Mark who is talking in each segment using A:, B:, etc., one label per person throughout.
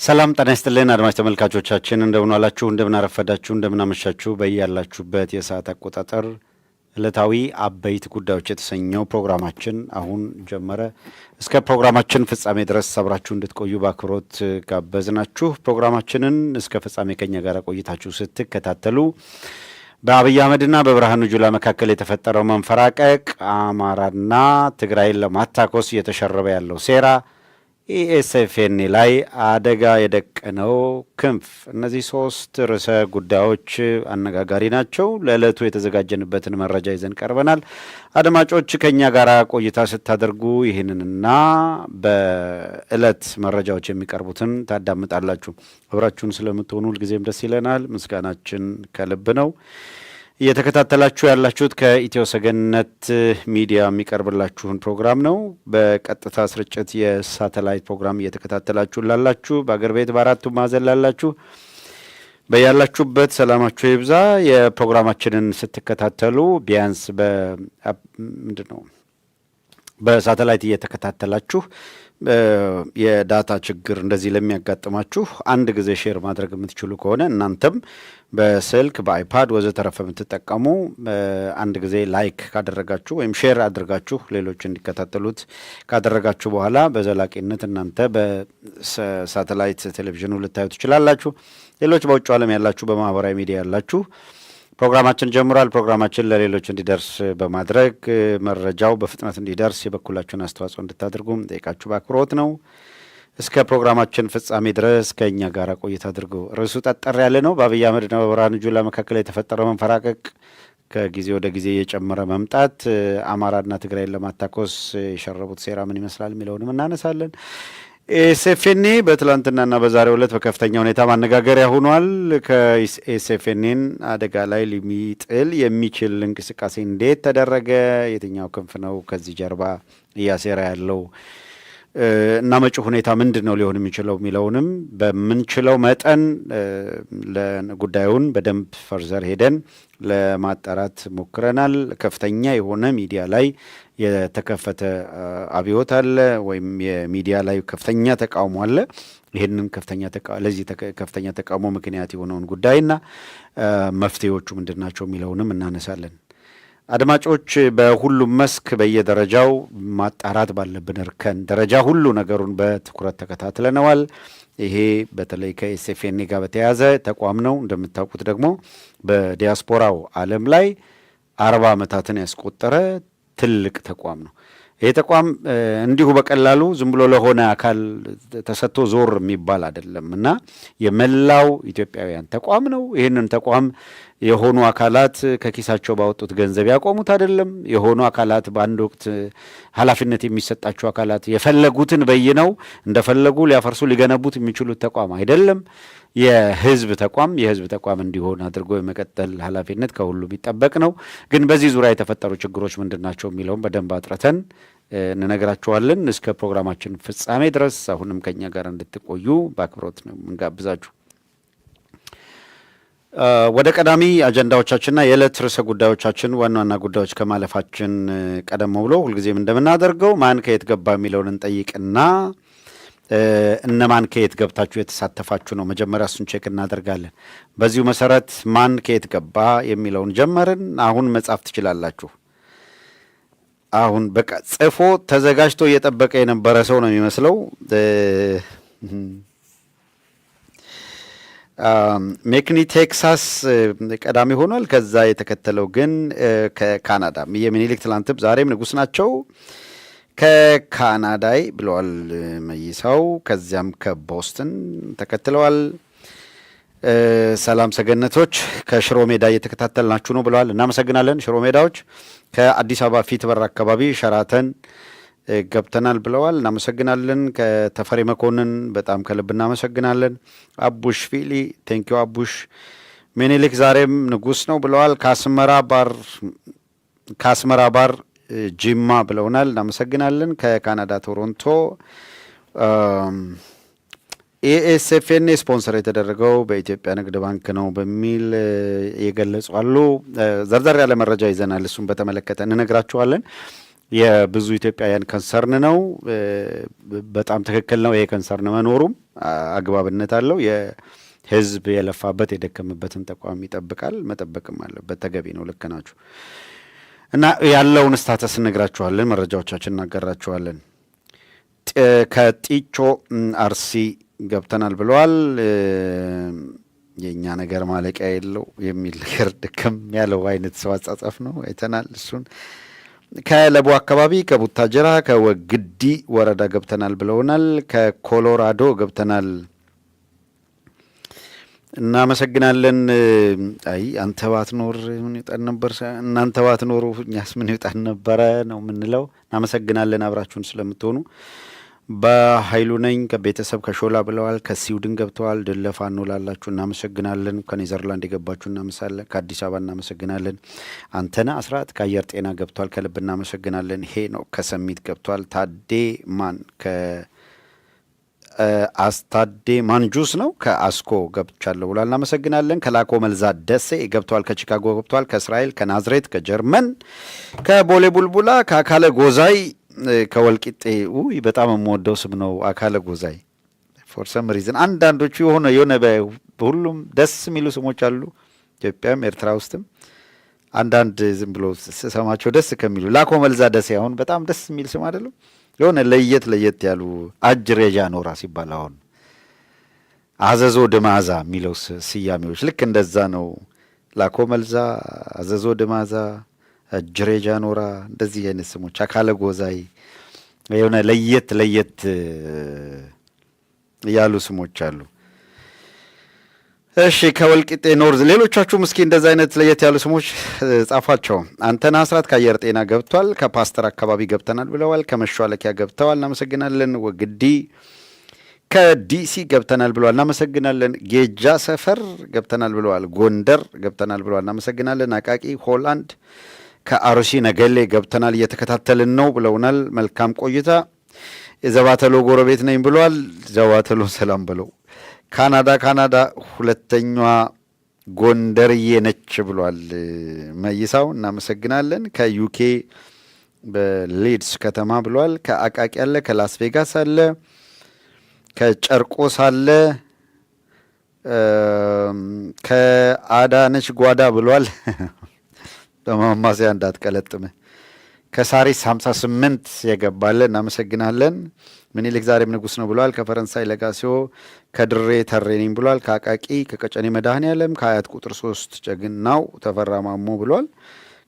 A: ሰላም ጤና ይስጥልን አድማጭ ተመልካቾቻችን እንደምን ዋላችሁ እንደምን አረፈዳችሁ እንደምን አመሻችሁ በያላችሁበት የሰዓት አቆጣጠር ዕለታዊ አበይት ጉዳዮች የተሰኘው ፕሮግራማችን አሁን ጀመረ። እስከ ፕሮግራማችን ፍጻሜ ድረስ አብራችሁ እንድትቆዩ በአክብሮት ጋበዝናችሁ። ፕሮግራማችንን እስከ ፍጻሜ ከኛ ጋር ቆይታችሁ ስትከታተሉ በአብይ አህመድና በብርሃኑ ጁላ መካከል የተፈጠረው መንፈራቀቅ፣ አማራና ትግራይን ለማታኮስ እየተሸረበ ያለው ሴራ፣ ኢኤስኤፍኤን ላይ አደጋ የደቀነው ክንፍ፣ እነዚህ ሶስት ርዕሰ ጉዳዮች አነጋጋሪ ናቸው። ለዕለቱ የተዘጋጀንበትን መረጃ ይዘን ቀርበናል። አድማጮች ከኛ ጋር ቆይታ ስታደርጉ ይህንንና በዕለት መረጃዎች የሚቀርቡትን ታዳምጣላችሁ። አብራችሁን ስለምትሆኑ ሁልጊዜም ደስ ይለናል። ምስጋናችን ከልብ ነው። እየተከታተላችሁ ያላችሁት ከኢትዮ ሰገነት ሚዲያ የሚቀርብላችሁን ፕሮግራም ነው። በቀጥታ ስርጭት የሳተላይት ፕሮግራም እየተከታተላችሁ ላላችሁ፣ በአገር ቤት በአራቱ ማዕዘን ላላችሁ በያላችሁበት ሰላማችሁ ይብዛ። የፕሮግራማችንን ስትከታተሉ ቢያንስ በሳተላይት እየተከታተላችሁ የዳታ ችግር እንደዚህ ለሚያጋጥማችሁ አንድ ጊዜ ሼር ማድረግ የምትችሉ ከሆነ እናንተም በስልክ በአይፓድ ወዘተረፈ የምትጠቀሙ አንድ ጊዜ ላይክ ካደረጋችሁ ወይም ሼር አድርጋችሁ ሌሎች እንዲከታተሉት ካደረጋችሁ በኋላ በዘላቂነት እናንተ በሳተላይት ቴሌቪዥኑ ልታዩ ትችላላችሁ። ሌሎች በውጭ ዓለም ያላችሁ በማህበራዊ ሚዲያ ያላችሁ ፕሮግራማችን ጀምሯል። ፕሮግራማችን ለሌሎች እንዲደርስ በማድረግ መረጃው በፍጥነት እንዲደርስ የበኩላችሁን አስተዋጽኦ እንድታደርጉ ጠይቃችሁ በአክብሮት ነው። እስከ ፕሮግራማችን ፍጻሜ ድረስ ከእኛ ጋር ቆይታ አድርጉ። ርዕሱ ጠጠር ያለ ነው። በአብይ አህመድና በብርሃኑ ጁላ መካከል የተፈጠረው መንፈራቀቅ፣ ከጊዜ ወደ ጊዜ የጨመረ መምጣት፣ አማራና ትግራይን ለማታኮስ የሸረቡት ሴራ ምን ይመስላል የሚለውንም እናነሳለን። ኤስኤፍኤን በትላንትናና በዛሬው ዕለት በከፍተኛ ሁኔታ ማነጋገሪያ ሆኗል። ከኤስኤፍኤንን አደጋ ላይ ሊጥል የሚችል እንቅስቃሴ እንዴት ተደረገ? የትኛው ክንፍ ነው ከዚህ ጀርባ እያሴራ ያለው እና መጪው ሁኔታ ምንድን ነው ሊሆን የሚችለው የሚለውንም በምንችለው መጠን ጉዳዩን በደንብ ፈርዘር ሄደን ለማጣራት ሞክረናል። ከፍተኛ የሆነ ሚዲያ ላይ የተከፈተ አብዮት አለ፣ ወይም የሚዲያ ላይ ከፍተኛ ተቃውሞ አለ። ይህንን ለዚህ ከፍተኛ ተቃውሞ ምክንያት የሆነውን ጉዳይና መፍትሄዎቹ ምንድን ናቸው የሚለውንም እናነሳለን። አድማጮች በሁሉም መስክ በየደረጃው ማጣራት ባለብን እርከን ደረጃ ሁሉ ነገሩን በትኩረት ተከታትለነዋል። ይሄ በተለይ ከኤስኤፍኤን ጋር በተያያዘ ተቋም ነው። እንደምታውቁት ደግሞ በዲያስፖራው ዓለም ላይ 40 ዓመታትን ያስቆጠረ ትልቅ ተቋም ነው። ይሄ ተቋም እንዲሁ በቀላሉ ዝም ብሎ ለሆነ አካል ተሰጥቶ ዞር የሚባል አይደለም እና የመላው ኢትዮጵያውያን ተቋም ነው። ይህንን ተቋም የሆኑ አካላት ከኪሳቸው ባወጡት ገንዘብ ያቆሙት አይደለም። የሆኑ አካላት በአንድ ወቅት ኃላፊነት የሚሰጣቸው አካላት የፈለጉትን በይነው እንደፈለጉ ሊያፈርሱ ሊገነቡት የሚችሉት ተቋም አይደለም። የህዝብ ተቋም እንዲሆን አድርጎ የመቀጠል ኃላፊነት ከሁሉ የሚጠበቅ ነው። ግን በዚህ ዙሪያ የተፈጠሩ ችግሮች ምንድን ናቸው የሚለውም በደንብ አጥርተን እንነግራችኋለን። እስከ ፕሮግራማችን ፍጻሜ ድረስ አሁንም ከኛ ጋር እንድትቆዩ በአክብሮት ነው የምንጋብዛችሁ። ወደ ቀዳሚ አጀንዳዎቻችንና የዕለት ርዕሰ ጉዳዮቻችን ዋና ዋና ጉዳዮች ከማለፋችን ቀደም ብሎ ሁልጊዜም እንደምናደርገው ማን ከየት ገባ የሚለውን እንጠይቅና እነማን ከየት ገብታችሁ የተሳተፋችሁ ነው መጀመሪያ እሱን ቼክ እናደርጋለን። በዚሁ መሰረት ማን ከየት ገባ የሚለውን ጀመርን። አሁን መጻፍ ትችላላችሁ። አሁን በቃ ጽፎ ተዘጋጅቶ እየጠበቀ የነበረ ሰው ነው የሚመስለው። ሜክኒ ቴክሳስ ቀዳሚ ሆኗል። ከዛ የተከተለው ግን ከካናዳ የሚኒሊክ ትላንትም ዛሬም ንጉሥ ናቸው። ከካናዳይ ብለዋል መይሳው። ከዚያም ከቦስተን ተከትለዋል። ሰላም ሰገነቶች ከሽሮ ሜዳ እየተከታተልናችሁ ነው ብለዋል። እናመሰግናለን። ሽሮ ሜዳዎች ከአዲስ አበባ ፊት በር አካባቢ ሸራተን ገብተናል ብለዋል። እናመሰግናለን። ከተፈሪ መኮንን በጣም ከልብ እናመሰግናለን። አቡሽ ፊሊ ቴንኪዩ አቡሽ። ሚኒሊክ ዛሬም ንጉሥ ነው ብለዋል። ከአስመራ ባር ጂማ ብለውናል። እናመሰግናለን። ከካናዳ ቶሮንቶ ኤኤስኤፍኤን ስፖንሰር የተደረገው በኢትዮጵያ ንግድ ባንክ ነው በሚል የገለጹ አሉ። ዘርዘር ያለ መረጃ ይዘናል። እሱም በተመለከተ እንነግራችኋለን። የብዙ ኢትዮጵያውያን ከንሰርን ነው። በጣም ትክክል ነው። ይሄ ከንሰርን መኖሩም አግባብነት አለው። የህዝብ የለፋበት የደከምበትን ተቋም ይጠብቃል፣ መጠበቅም አለበት። ተገቢ ነው። ልክ ናችሁ። እና ያለውን ስታተስ እነግራችኋለን፣ መረጃዎቻችን እናገራችኋለን። ከጢቾ አርሲ ገብተናል ብለዋል። የእኛ ነገር ማለቂያ የለው የሚል ነገር ድክም ያለው አይነት ሰው አጻጻፍ ነው። አይተናል እሱን። ከለቡ አካባቢ ከቡታጀራ ከወግዲ ወረዳ ገብተናል ብለውናል። ከኮሎራዶ ገብተናል። እናመሰግናለን። አይ አንተ ባትኖር ምን ይውጣን ነበር፣ እናንተ ባትኖሩ እኛስ ምን ይውጣን ነበረ ነው የምንለው። እናመሰግናለን አብራችሁን ስለምትሆኑ። በኃይሉ ነኝ ከቤተሰብ ከሾላ ብለዋል። ከስዊድን ገብተዋል። ድል ለፋኖ ላላችሁ እናመሰግናለን። ከኔዘርላንድ የገባችሁ እናመሳለን። ከአዲስ አበባ እናመሰግናለን። አንተነህ አስራት ከአየር ጤና ገብተዋል። ከልብ እናመሰግናለን። ሄኖክ ከሰሚት ገብተዋል። ታዴ ማን አስታዴ ማንጁስ ነው ከአስኮ ገብቻለሁ ብሏል። እናመሰግናለን። ከላኮ መልዛ ደሴ ገብተዋል። ከቺካጎ ገብተዋል። ከእስራኤል ከናዝሬት ከጀርመን ከቦሌ ቡልቡላ ከአካለ ጎዛይ ከወልቂጤ በጣም የምወደው ስም ነው አካለ ጎዛይ። ፎር ሰም ሪዝን አንዳንዶቹ የሆነ በሁሉም ደስ የሚሉ ስሞች አሉ። ኢትዮጵያም ኤርትራ ውስጥም አንዳንድ ዝም ብሎ ስሰማቸው ደስ ከሚሉ ላኮ መልዛ ደሴ አሁን በጣም ደስ የሚል ስም አይደለም። የሆነ ለየት ያሉ አጅሬጃ ኖራ ሲባል አሁን አዘዞ ድማዛ የሚለው ስያሜዎች ልክ እንደዛ ነው። ላኮ መልዛ፣ አዘዞ ድማዛ፣ አጅሬጃ ኖራ እንደዚህ አይነት ስሞች አካለ ጎዛይ የሆነ ለየት ያሉ ስሞች አሉ። እሺ ከወልቂጤ ኖርዝ ሌሎቻችሁም እስኪ እንደዛ አይነት ለየት ያሉ ስሞች ጻፏቸው። አንተነህ አስራት ከአየር ጤና ገብቷል። ከፓስተር አካባቢ ገብተናል ብለዋል። ከመሿለኪያ ገብተዋል። እናመሰግናለን። ወግዲ ከዲሲ ገብተናል ብለዋል። እናመሰግናለን። ጌጃ ሰፈር ገብተናል ብለዋል። ጎንደር ገብተናል ብለዋል። እናመሰግናለን። አቃቂ ሆላንድ ከአርሲ ነገሌ ገብተናል እየተከታተልን ነው ብለውናል። መልካም ቆይታ። የዘባተሎ ጎረቤት ነኝ ብለዋል። ዘባተሎ ሰላም ብለው ካናዳ ሁለተኛዋ ጎንደርዬ ነች ብሏል መይሳው። እናመሰግናለን። ከዩኬ በሊድስ ከተማ ብሏል። ከአቃቂ አለ፣ ከላስ ቬጋስ አለ፣ ከጨርቆስ አለ፣ ከአዳነች ጓዳ ብሏል። በማማዚያ እንዳትቀለጥም። ከሳሪስ 58 የገባለ እናመሰግናለን። ምኒልክ ዛሬም ንጉስ ነው ብሏል። ከፈረንሳይ ለጋሲዮ ከድሬ ተሬኒም ብሏል። ከአቃቂ ከቀጨኔ መድኃኔ ዓለም ከአያት ቁጥር 3 ጀግናው ተፈራ ማሞ ብሏል።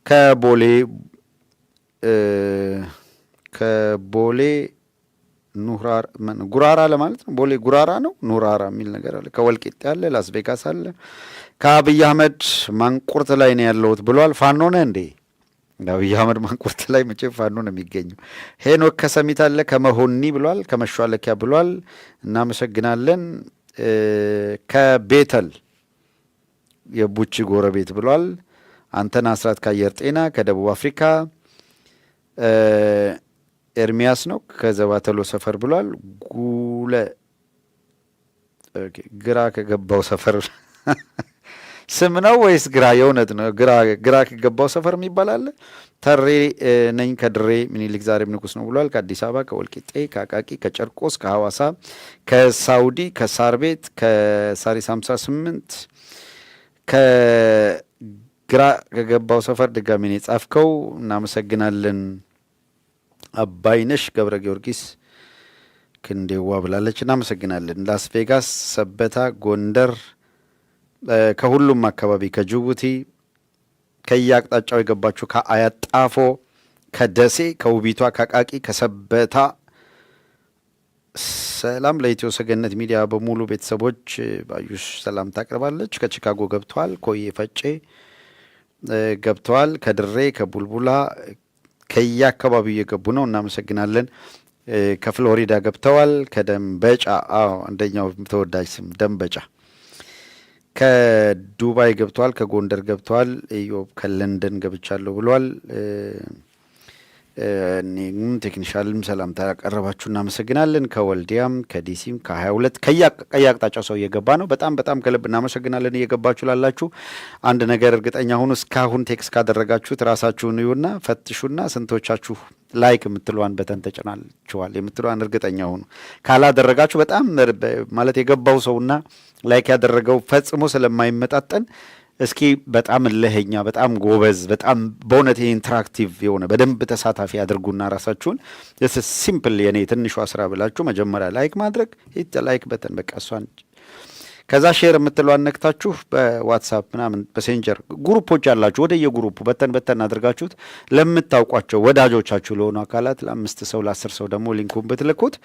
A: ከቦሌ ጉራራ ለማለት ነው። ቦሌ ጉራራ ነው ኑራራ የሚል ነገር አለ። ከወልቂጤ አለ፣ ላስ ቬጋስ አለ። ከአብይ አህመድ ማንቁርት ላይ ነው ያለሁት ብሏል። ፋኖ ነህ እንዴ? አብይ አህመድ ማንቁርት ላይ መቼ ፋኖ ነው የሚገኘው። ሄኖክ ከሰሚት አለ፣ ከመሆኒ ብሏል። ከመሿለኪያ ብሏል። እናመሰግናለን። ከቤተል የቡቺ ጎረቤት ብሏል። አንተነህ አስራት ከአየር ጤና ከደቡብ አፍሪካ ኤርሚያስ ነው ከዘባተሎ ሰፈር ብሏል። ግራ ከገባው ሰፈር ስም ነው ወይስ ግራ? የእውነት ነው። ግራ ከገባው ሰፈር የሚባል አለ። ተሬ ነኝ ከድሬ ምኒልክ ዛሬም ንጉስ ነው ብሏል። ከአዲስ አበባ ከወልቂጤ ከአቃቂ ከጨርቆስ ከሐዋሳ ከሳውዲ ከሳር ቤት ከሳሪስ 58 ከግራ ከገባው ሰፈር ድጋሚ ነው የጻፍከው። እናመሰግናለን። አባይነሽ ገብረ ጊዮርጊስ ክንዴዋ ብላለች። እናመሰግናለን። ላስ ቬጋስ፣ ሰበታ፣ ጎንደር ከሁሉም አካባቢ ከጅቡቲ ከየአቅጣጫው የገባችሁ ከአያት ጣፎ፣ ከደሴ፣ ከውቢቷ፣ ከአቃቂ፣ ከሰበታ ሰላም ለኢትዮ ሰገነት ሚዲያ በሙሉ ቤተሰቦች ባዩሽ ሰላም ታቀርባለች። ከቺካጎ ገብተዋል። ኮዬ ፈጬ ገብተዋል። ከድሬ ከቡልቡላ ከየአካባቢው እየገቡ ነው። እናመሰግናለን። ከፍሎሪዳ ገብተዋል። ከደንበጫ አንደኛው ተወዳጅ ስም ደንበጫ። ከዱባይ ገብተዋል። ከጎንደር ገብተዋል። ኢዮብ ከለንደን ገብቻለሁ ብሏል። ቴክኒሻልም ሰላምታ ያቀረባችሁ እናመሰግናለን። ከወልዲያም ከዲሲም ከ22 ከየአቅጣጫው ሰው እየገባ ነው። በጣም ከልብ እናመሰግናለን እየገባችሁ ላላችሁ። አንድ ነገር እርግጠኛ ሁኑ፣ እስካሁን ቴክስ ካደረጋችሁት ራሳችሁን እዩና ፈትሹና ስንቶቻችሁ ላይክ የምትሏን በተን ተጭናችኋል የምትሏን እርግጠኛ ሁኑ። ካላደረጋችሁ በጣም ማለት የገባው ሰውና ላይክ ያደረገው ፈጽሞ ስለማይመጣጠን እስኪ በጣም እልህኛ በጣም ጎበዝ በጣም በእውነት ኢንተራክቲቭ የሆነ በደንብ ተሳታፊ አድርጉና ራሳችሁን ሲምፕል የኔ ትንሿ ስራ ብላችሁ መጀመሪያ ላይክ ማድረግ ሂት ላይክ በተን በቃ እሷን ከዛ ሼር የምትለዋን ነክታችሁ በዋትሳፕ ምናምን በሴንጀር ግሩፖች ያላችሁ ወደ የግሩፑ በተን አድርጋችሁት ለምታውቋቸው ወዳጆቻችሁ ለሆኑ አካላት ለ5 ሰው ለ10 ሰው ደግሞ ሊንኩን ብትልኩት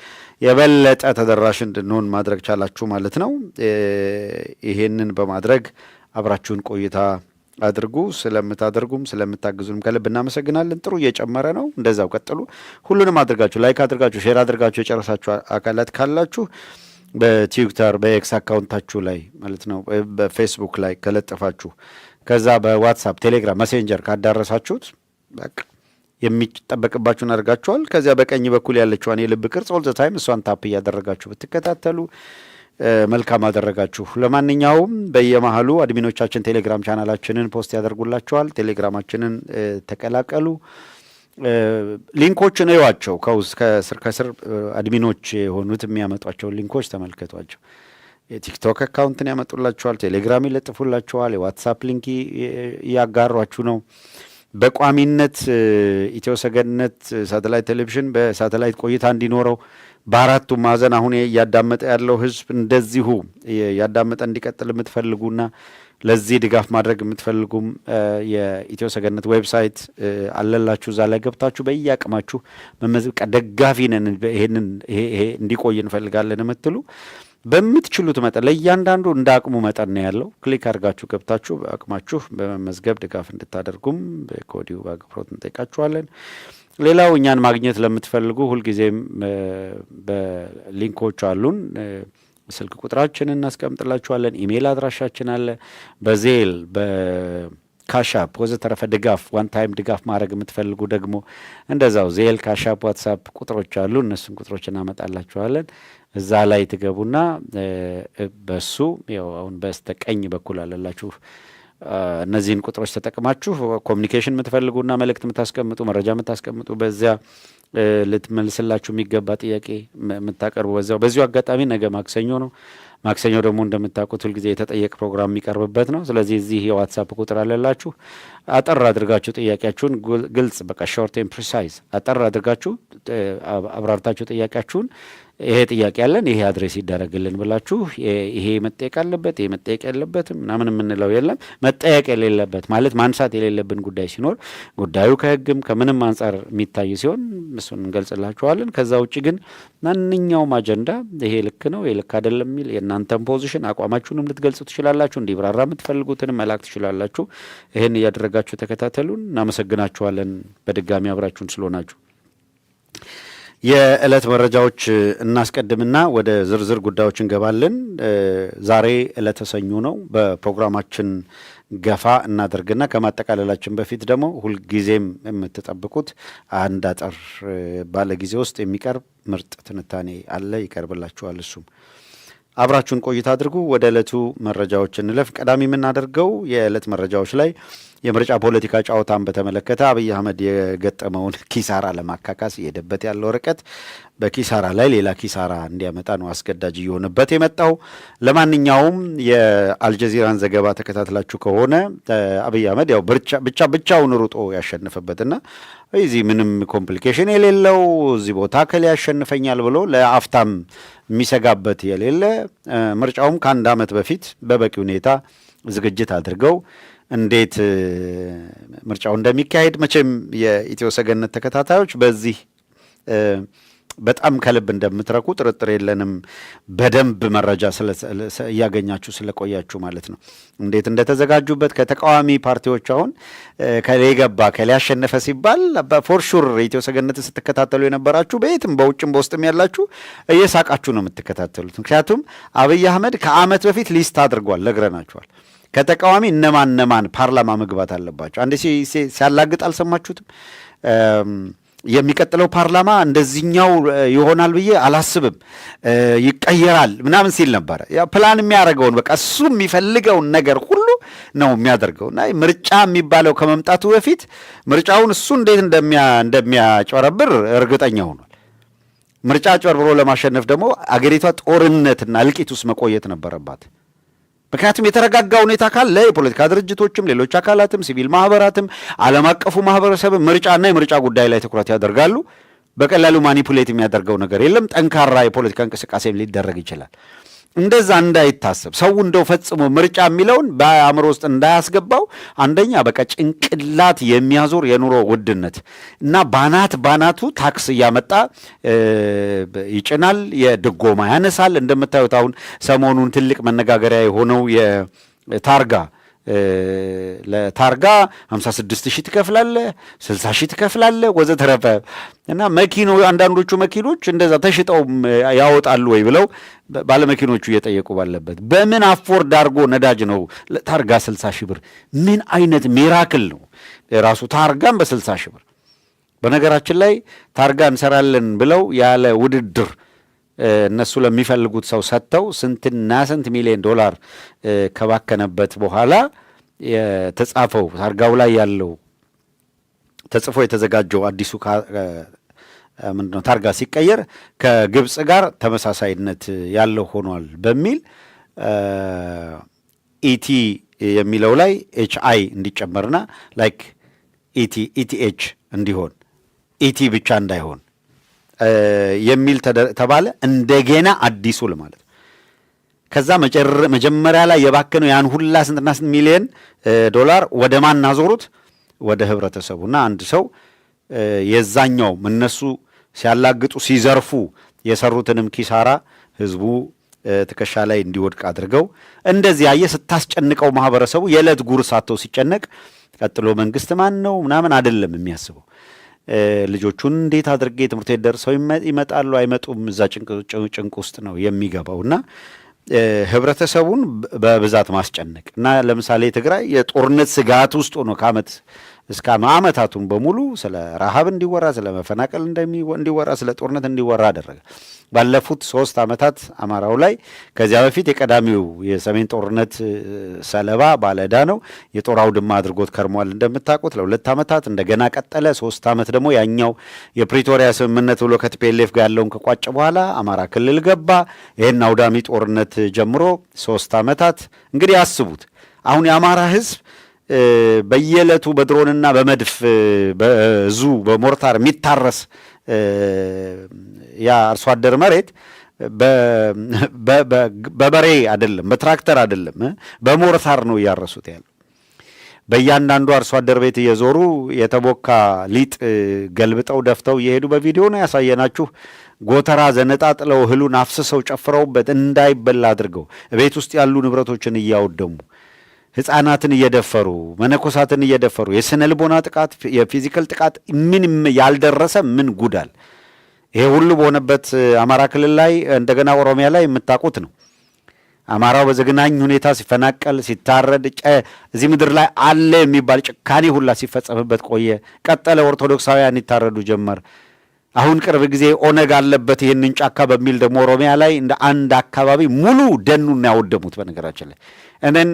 A: የበለጠ ተደራሽ እንድንሆን ማድረግ ቻላችሁ ማለት ነው። ይሄንን በማድረግ አብራችሁን ቆይታ አድርጉ። ስለምታደርጉም ስለምታግዙንም ከልብ እናመሰግናለን። ጥሩ እየጨመረ ነው። እንደዛው ቀጥሉ። ሁሉንም አድርጋችሁ ላይክ አድርጋችሁ ሼር አድርጋችሁ የጨረሳችሁ አካላት ካላችሁ በትዊተር በኤክስ አካውንታችሁ ላይ ማለት ነው በፌስቡክ ላይ ከለጠፋችሁ ከዛ በዋትሳፕ ቴሌግራም መሴንጀር ካዳረሳችሁት በቃ የሚጠበቅባችሁን አድርጋችኋል። ከዚያ በቀኝ በኩል ያለችዋን የልብ ቅርጽ ኦል ዘ ታይም እሷን ታፕ እያደረጋችሁ ብትከታተሉ መልካም አደረጋችሁ። ለማንኛውም በየመሃሉ አድሚኖቻችን ቴሌግራም ቻናላችንን ፖስት ያደርጉላችኋል። ቴሌግራማችንን ተቀላቀሉ። ሊንኮችን እዩዋቸው። ከስር አድሚኖች የሆኑት የሚያመጧቸው ሊንኮች ተመልከቷቸው። የቲክቶክ አካውንትን ያመጡላችኋል፣ ቴሌግራም ይለጥፉላችኋል፣ የዋትሳፕ ሊንክ እያጋሯችሁ ነው። በቋሚነት ኢትዮ ሰገነት ሳተላይት ቴሌቪዥን በሳተላይት ቆይታ እንዲኖረው በአራቱ ማዕዘን አሁን እያዳመጠ ያለው ህዝብ እንደዚሁ ያዳመጠ እንዲቀጥል የምትፈልጉና ለዚህ ድጋፍ ማድረግ የምትፈልጉም የኢትዮ ሰገነት ዌብሳይት አለላችሁ። እዛ ላይ ገብታችሁ በየአቅማችሁ መመዝገብ ደጋፊ ነን ይሄ እንዲቆይ እንፈልጋለን የምትሉ በምትችሉት መጠን ለእያንዳንዱ እንደ አቅሙ መጠን ነው ያለው። ክሊክ አድርጋችሁ ገብታችሁ በአቅማችሁ በመመዝገብ ድጋፍ እንድታደርጉም በኮዲው በአክብሮት እንጠይቃችኋለን። ሌላው እኛን ማግኘት ለምትፈልጉ ሁልጊዜም በሊንኮቹ አሉን። ስልክ ቁጥራችንን እናስቀምጥላችኋለን። ኢሜይል አድራሻችን አለ። በዜል በካሻፕ ወዘተረፈ ድጋፍ ዋን ታይም ድጋፍ ማድረግ የምትፈልጉ ደግሞ እንደዛው ዜል፣ ካሻፕ፣ ዋትሳፕ ቁጥሮች አሉ። እነሱን ቁጥሮች እናመጣላችኋለን። እዛ ላይ ትገቡና በሱ ያው አሁን በስተቀኝ በኩል አለላችሁ እነዚህን ቁጥሮች ተጠቅማችሁ ኮሚኒኬሽን የምትፈልጉና መልእክት የምታስቀምጡ መረጃ የምታስቀምጡ በዚያ ልትመልስላችሁ የሚገባ ጥያቄ የምታቀርቡ በዚሁ አጋጣሚ ነገ ማክሰኞ ነው። ማክሰኞ ደግሞ እንደምታውቁት ሁልጊዜ የተጠየቅ ፕሮግራም የሚቀርብበት ነው። ስለዚህ እዚህ የዋትሳፕ ቁጥር አለላችሁ። አጠር አድርጋችሁ ጥያቄያችሁን ግልጽ በቃ ሾርት ኤንድ ፕሪሳይዝ አጠር አድርጋችሁ አብራርታችሁ ጥያቄያችሁን ይሄ ጥያቄ ያለን ይሄ አድሬስ ይደረግልን ብላችሁ ይሄ መጠየቅ አለበት ይሄ መጠየቅ የለበትም ምናምን የምንለው የለም። መጠየቅ የሌለበት ማለት ማንሳት የሌለብን ጉዳይ ሲኖር ጉዳዩ ከሕግም ከምንም አንጻር የሚታይ ሲሆን እሱን እንገልጽላችኋለን። ከዛ ውጭ ግን ማንኛውም አጀንዳ ይሄ ልክ ነው ይሄ ልክ አይደለም የሚል የእናንተን ፖዚሽን አቋማችሁንም ልትገልጹ ትችላላችሁ። እንዲብራራ የምትፈልጉትንም መላክ ትችላላችሁ። ይሄን እያደረጋችሁ ተከታተሉን። እናመሰግናችኋለን በድጋሚ አብራችሁን ስለሆናችሁ። የዕለት መረጃዎች እናስቀድምና ወደ ዝርዝር ጉዳዮች እንገባለን። ዛሬ ዕለተ ሰኞ ነው። በፕሮግራማችን ገፋ እናደርግና ከማጠቃለላችን በፊት ደግሞ ሁልጊዜም የምትጠብቁት አንድ አጠር ባለ ጊዜ ውስጥ የሚቀርብ ምርጥ ትንታኔ አለ፣ ይቀርብላችኋል። እሱም አብራችሁን ቆይታ አድርጉ። ወደ ዕለቱ መረጃዎች እንለፍ። ቀዳሚ የምናደርገው የዕለት መረጃዎች ላይ የምርጫ ፖለቲካ ጨዋታን በተመለከተ አብይ አህመድ የገጠመውን ኪሳራ ለማካካስ እየሄደበት ያለው ርቀት በኪሳራ ላይ ሌላ ኪሳራ እንዲያመጣ ነው አስገዳጅ እየሆነበት የመጣው። ለማንኛውም የአልጀዚራን ዘገባ ተከታትላችሁ ከሆነ አብይ አህመድ ያው ብቻውን ሩጦ ያሸነፈበትና እዚህ ምንም ኮምፕሊኬሽን የሌለው እዚህ ቦታ ከላይ ያሸንፈኛል ብሎ ለአፍታም የሚሰጋበት የሌለ ምርጫውም ከአንድ ዓመት በፊት በበቂ ሁኔታ ዝግጅት አድርገው እንዴት ምርጫው እንደሚካሄድ መቼም የኢትዮ ሰገነት ተከታታዮች በዚህ በጣም ከልብ እንደምትረኩ ጥርጥር የለንም። በደንብ መረጃ እያገኛችሁ ስለቆያችሁ ማለት ነው። እንዴት እንደተዘጋጁበት ከተቃዋሚ ፓርቲዎች አሁን ከሌ ገባ ከሌ ያሸነፈ ሲባል ፎርሹር ኢትዮ ሰገነትን ስትከታተሉ የነበራችሁ በየትም በውጭም በውስጥም ያላችሁ እየሳቃችሁ ነው የምትከታተሉት። ምክንያቱም አብይ አህመድ ከዓመት በፊት ሊስት አድርጓል፣ ነግረናችኋል። ከተቃዋሚ እነማን ፓርላማ መግባት አለባቸው። አንዴ ሲያላግጥ አልሰማችሁትም? የሚቀጥለው ፓርላማ እንደዚህኛው ይሆናል ብዬ አላስብም፣ ይቀየራል ምናምን ሲል ነበረ። ፕላን የሚያደርገውን በቃ እሱ የሚፈልገውን ነገር ሁሉ ነው የሚያደርገው። እና ምርጫ የሚባለው ከመምጣቱ በፊት ምርጫውን እሱ እንዴት እንደሚያጭበረብር እርግጠኛ ሆኗል። ምርጫ አጭበርብሮ ለማሸነፍ ደግሞ አገሪቷ ጦርነትና እልቂት ውስጥ መቆየት ነበረባት። ምክንያቱም የተረጋጋ ሁኔታ ካለ የፖለቲካ ድርጅቶችም ሌሎች አካላትም ሲቪል ማህበራትም ዓለም አቀፉ ማህበረሰብም ምርጫና የምርጫ ጉዳይ ላይ ትኩረት ያደርጋሉ። በቀላሉ ማኒፑሌት የሚያደርገው ነገር የለም። ጠንካራ የፖለቲካ እንቅስቃሴም ሊደረግ ይችላል። እንደዛ እንዳይታሰብ ሰው እንደው ፈጽሞ ምርጫ የሚለውን በአእምሮ ውስጥ እንዳያስገባው አንደኛ በቃ ጭንቅላት የሚያዞር የኑሮ ውድነት እና ባናቱ ታክስ እያመጣ ይጭናል፣ የድጎማ ያነሳል። እንደምታዩት አሁን ሰሞኑን ትልቅ መነጋገሪያ የሆነው የታርጋ ለታርጋ 56,000 ትከፍላለህ፣ 60,000 ትከፍላለህ ወዘተረፈ እና አንዳንዶቹ መኪኖች እንደዛ ተሽጠው ያወጣሉ ወይ ብለው ባለመኪኖቹ እየጠየቁ ባለበት በምን አፎርድ አድርጎ ነዳጅ ነው ለታርጋ 60,000 ብር? ምን አይነት ሚራክል ነው ራሱ ታርጋም በ60,000 ብር። በነገራችን ላይ ታርጋ እንሰራለን ብለው ያለ ውድድር እነሱ ለሚፈልጉት ሰው ሰጥተው ስንትና ስንት ሚሊዮን ዶላር ከባከነበት በኋላ የተጻፈው ታርጋው ላይ ያለው ተጽፎ የተዘጋጀው አዲሱ ምንድነው ታርጋ ሲቀየር ከግብፅ ጋር ተመሳሳይነት ያለው ሆኗል በሚል ኢቲ የሚለው ላይ ኤችአይ እንዲጨመርና ላይክ ኢቲኤች እንዲሆን ኢቲ ብቻ እንዳይሆን የሚል ተባለ። እንደገና አዲሱ ማለት ከዛ መጀመሪያ ላይ የባከነው ያን ሁላ ስንትና ስንት ሚሊዮን ዶላር ወደ ማን አዞሩት? ወደ ህብረተሰቡና አንድ ሰው የዛኛው እነሱ ሲያላግጡ ሲዘርፉ የሰሩትንም ኪሳራ ህዝቡ ትከሻ ላይ እንዲወድቅ አድርገው እንደዚህ ያየ ስታስጨንቀው ማህበረሰቡ የዕለት ጉርስ አጥቶ ሲጨነቅ ቀጥሎ መንግስት ማን ነው ምናምን አይደለም የሚያስበው። ልጆቹን እንዴት አድርጌ ትምህርት ቤት ደርሰው ይመጣሉ አይመጡም፣ እዛ ጭንቅ ውስጥ ነው የሚገባው። እና ህብረተሰቡን በብዛት ማስጨነቅ እና ለምሳሌ ትግራይ የጦርነት ስጋት ውስጥ ሆኖ ከዓመት እስከ ዓመታቱን በሙሉ ስለ ረሃብ እንዲወራ፣ ስለ መፈናቀል እንዲወራ፣ ስለ ጦርነት እንዲወራ አደረገ። ባለፉት 3 ዓመታት አማራው ላይ ከዚያ በፊት የቀዳሚው የሰሜን ጦርነት ሰለባ ባለዕዳ ነው። የጦር አውድማ አድርጎት ከርሟል እንደምታውቁት ለ2 ዓመታት። እንደገና ቀጠለ 3 ዓመት ደግሞ ያኛው የፕሪቶሪያ ስምምነት ብሎ ከቲፒኤልኤፍ ጋር ያለውን ከቋጨ በኋላ አማራ ክልል ገባ። ይህን አውዳሚ ጦርነት ጀምሮ 3 ዓመታት እንግዲህ አስቡት። አሁን የአማራ ህዝብ በየዕለቱ በድሮንና በመድፍ በዙ በሞርታር የሚታረስ ያ አርሶ አደር መሬት በበሬ አይደለም፣ በትራክተር አይደለም፣ በሞርታር ነው እያረሱት ያለው። በእያንዳንዱ አርሶ አደር ቤት እየዞሩ የተቦካ ሊጥ ገልብጠው ደፍተው እየሄዱ በቪዲዮ ነው ያሳየናችሁ። ጎተራ ዘነጣጥለው እህሉን አፍስሰው ጨፍረውበት እንዳይበላ አድርገው ቤት ውስጥ ያሉ ንብረቶችን እያወደሙ ህፃናትን እየደፈሩ መነኮሳትን እየደፈሩ የስነ ልቦና ጥቃት፣ የፊዚካል ጥቃት ምንም ያልደረሰ ምን ጉዳል። ይሄ ሁሉ በሆነበት አማራ ክልል ላይ እንደገና ኦሮሚያ ላይ የምታውቁት ነው። አማራው በዘግናኝ ሁኔታ ሲፈናቀል፣ ሲታረድ፣ እዚህ ምድር ላይ አለ የሚባል ጭካኔ ሁላ ሲፈጸምበት ቆየ። ቀጠለ። ኦርቶዶክሳውያን ይታረዱ ጀመር። አሁን ቅርብ ጊዜ ኦነግ አለበት ይህንን ጫካ በሚል ደግሞ ኦሮሚያ ላይ እንደ አንድ አካባቢ ሙሉ ደኑን ያወደሙት። በነገራችን ላይ እነን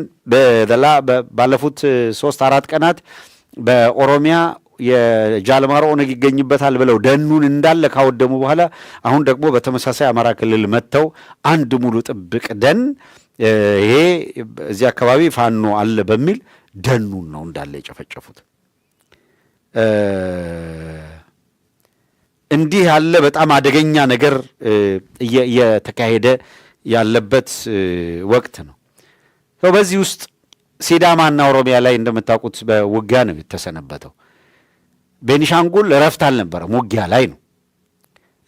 A: ባለፉት 3-4 ቀናት በኦሮሚያ የጃልማሮ ኦነግ ይገኝበታል ብለው ደኑን እንዳለ ካወደሙ በኋላ አሁን ደግሞ በተመሳሳይ አማራ ክልል መጥተው አንድ ሙሉ ጥብቅ ደን ይሄ እዚህ አካባቢ ፋኖ አለ በሚል ደኑን ነው እንዳለ የጨፈጨፉት። እንዲህ ያለ በጣም አደገኛ ነገር እየተካሄደ ያለበት ወቅት ነው። በዚህ ውስጥ ሲዳማና ኦሮሚያ ላይ እንደምታውቁት በውጊያ ነው የተሰነበተው። ቤኒሻንጉል እረፍት አልነበረም፣ ውጊያ ላይ ነው።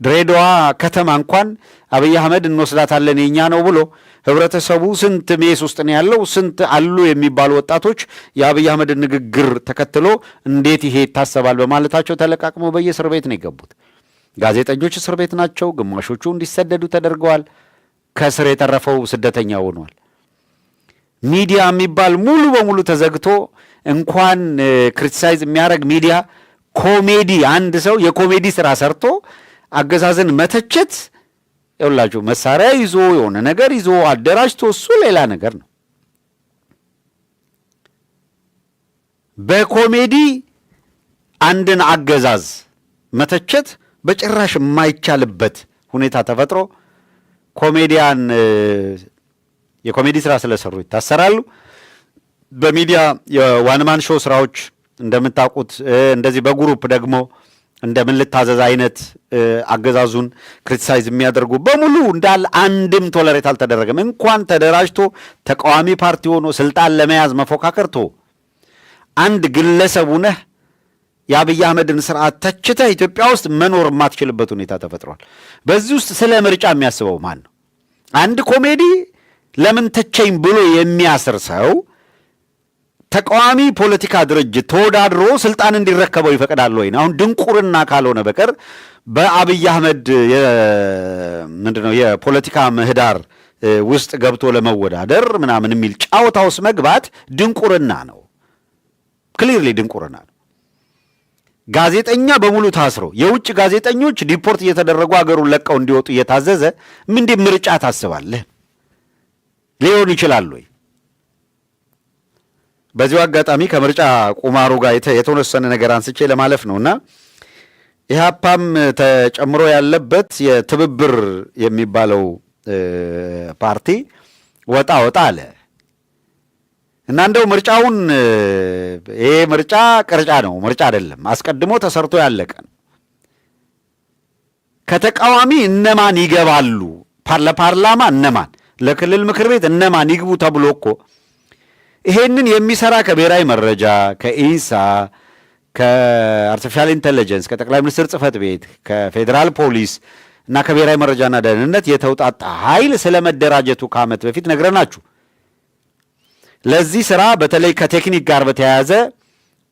A: ድሬዳዋ ከተማ እንኳን አብይ አህመድ እንወስዳታለን የኛ ነው ብሎ ህብረተሰቡ ስንት ሜስ ውስጥ ነው ያለው፣ ስንት አሉ የሚባሉ ወጣቶች የአብይ አህመድን ንግግር ተከትሎ እንዴት ይሄ ይታሰባል በማለታቸው ተለቃቅመው በየእስር ቤት ነው የገቡት። ጋዜጠኞች እስር ቤት ናቸው። ግማሾቹ እንዲሰደዱ ተደርገዋል። ከእስር የተረፈው ስደተኛ ሆኗል። ሚዲያ የሚባል ሙሉ በሙሉ ተዘግቶ እንኳን ክሪቲሳይዝ የሚያደርግ ሚዲያ ኮሜዲ አንድ ሰው የኮሜዲ ስራ ሰርቶ አገዛዝን መተቸት ይኸውላችሁ መሳሪያ ይዞ የሆነ ነገር ይዞ አደራጅቶ እሱ ሌላ ነገር ነው። በኮሜዲ አንድን አገዛዝ መተቸት በጭራሽ የማይቻልበት ሁኔታ ተፈጥሮ ኮሜዲያን የኮሜዲ ስራ ስለሰሩ ይታሰራሉ። በሚዲያ የዋንማን ሾው ስራዎች እንደምታውቁት እንደዚህ በግሩፕ ደግሞ እንደምን ልታዘዝ አይነት አገዛዙን ክሪቲሳይዝ የሚያደርጉ በሙሉ እንዳል አንድም ቶለሬት አልተደረገም። እንኳን ተደራጅቶ ተቃዋሚ ፓርቲ ሆኖ ስልጣን ለመያዝ መፎካከርቶ አንድ ግለሰቡ ነህ የአብይ አህመድን ስርዓት ተችተህ ኢትዮጵያ ውስጥ መኖር የማትችልበት ሁኔታ ተፈጥሯል። በዚህ ውስጥ ስለ ምርጫ የሚያስበው ማን ነው? አንድ ኮሜዲ ለምን ተቸኝ ብሎ የሚያስር ሰው ተቃዋሚ ፖለቲካ ድርጅት ተወዳድሮ ስልጣን እንዲረከበው ይፈቅዳል ወይ? አሁን ድንቁርና ካልሆነ በቀር በአብይ አህመድ ምንድነው የፖለቲካ ምህዳር ውስጥ ገብቶ ለመወዳደር ምናምን የሚል ጫወታ ውስጥ መግባት ድንቁርና ነው። ክሊርሊ ድንቁርና ነው። ጋዜጠኛ በሙሉ ታስሮ የውጭ ጋዜጠኞች ዲፖርት እየተደረጉ አገሩን ለቀው እንዲወጡ እየታዘዘ ምንድን ምርጫ ታስባለህ? ሊሆን ይችላል ወይ? በዚሁ አጋጣሚ ከምርጫ ቁማሩ ጋር የተወሰነ ነገር አንስቼ ለማለፍ ነውና ኢህአፓም ተጨምሮ ያለበት የትብብር የሚባለው ፓርቲ ወጣ አለ እና እንደው ምርጫውን ይሄ ምርጫ ቅርጫ ነው፣ ምርጫ አይደለም፣ አስቀድሞ ተሰርቶ ያለቀ ነው። ከተቃዋሚ እነማን ይገባሉ፣ ለፓርላማ እነማን፣ ለክልል ምክር ቤት እነማን ይግቡ ተብሎ እኮ ይሄንን የሚሰራ ከብሔራዊ መረጃ ከኢንሳ ከአርቲፊሻል ኢንቴሊጀንስ ከጠቅላይ ሚኒስትር ጽህፈት ቤት ከፌዴራል ፖሊስ እና ከብሔራዊ መረጃና ደህንነት የተውጣጣ ኃይል ስለመደራጀቱ ከዓመት በፊት ነግረናችሁ ለዚህ ስራ በተለይ ከቴክኒክ ጋር በተያያዘ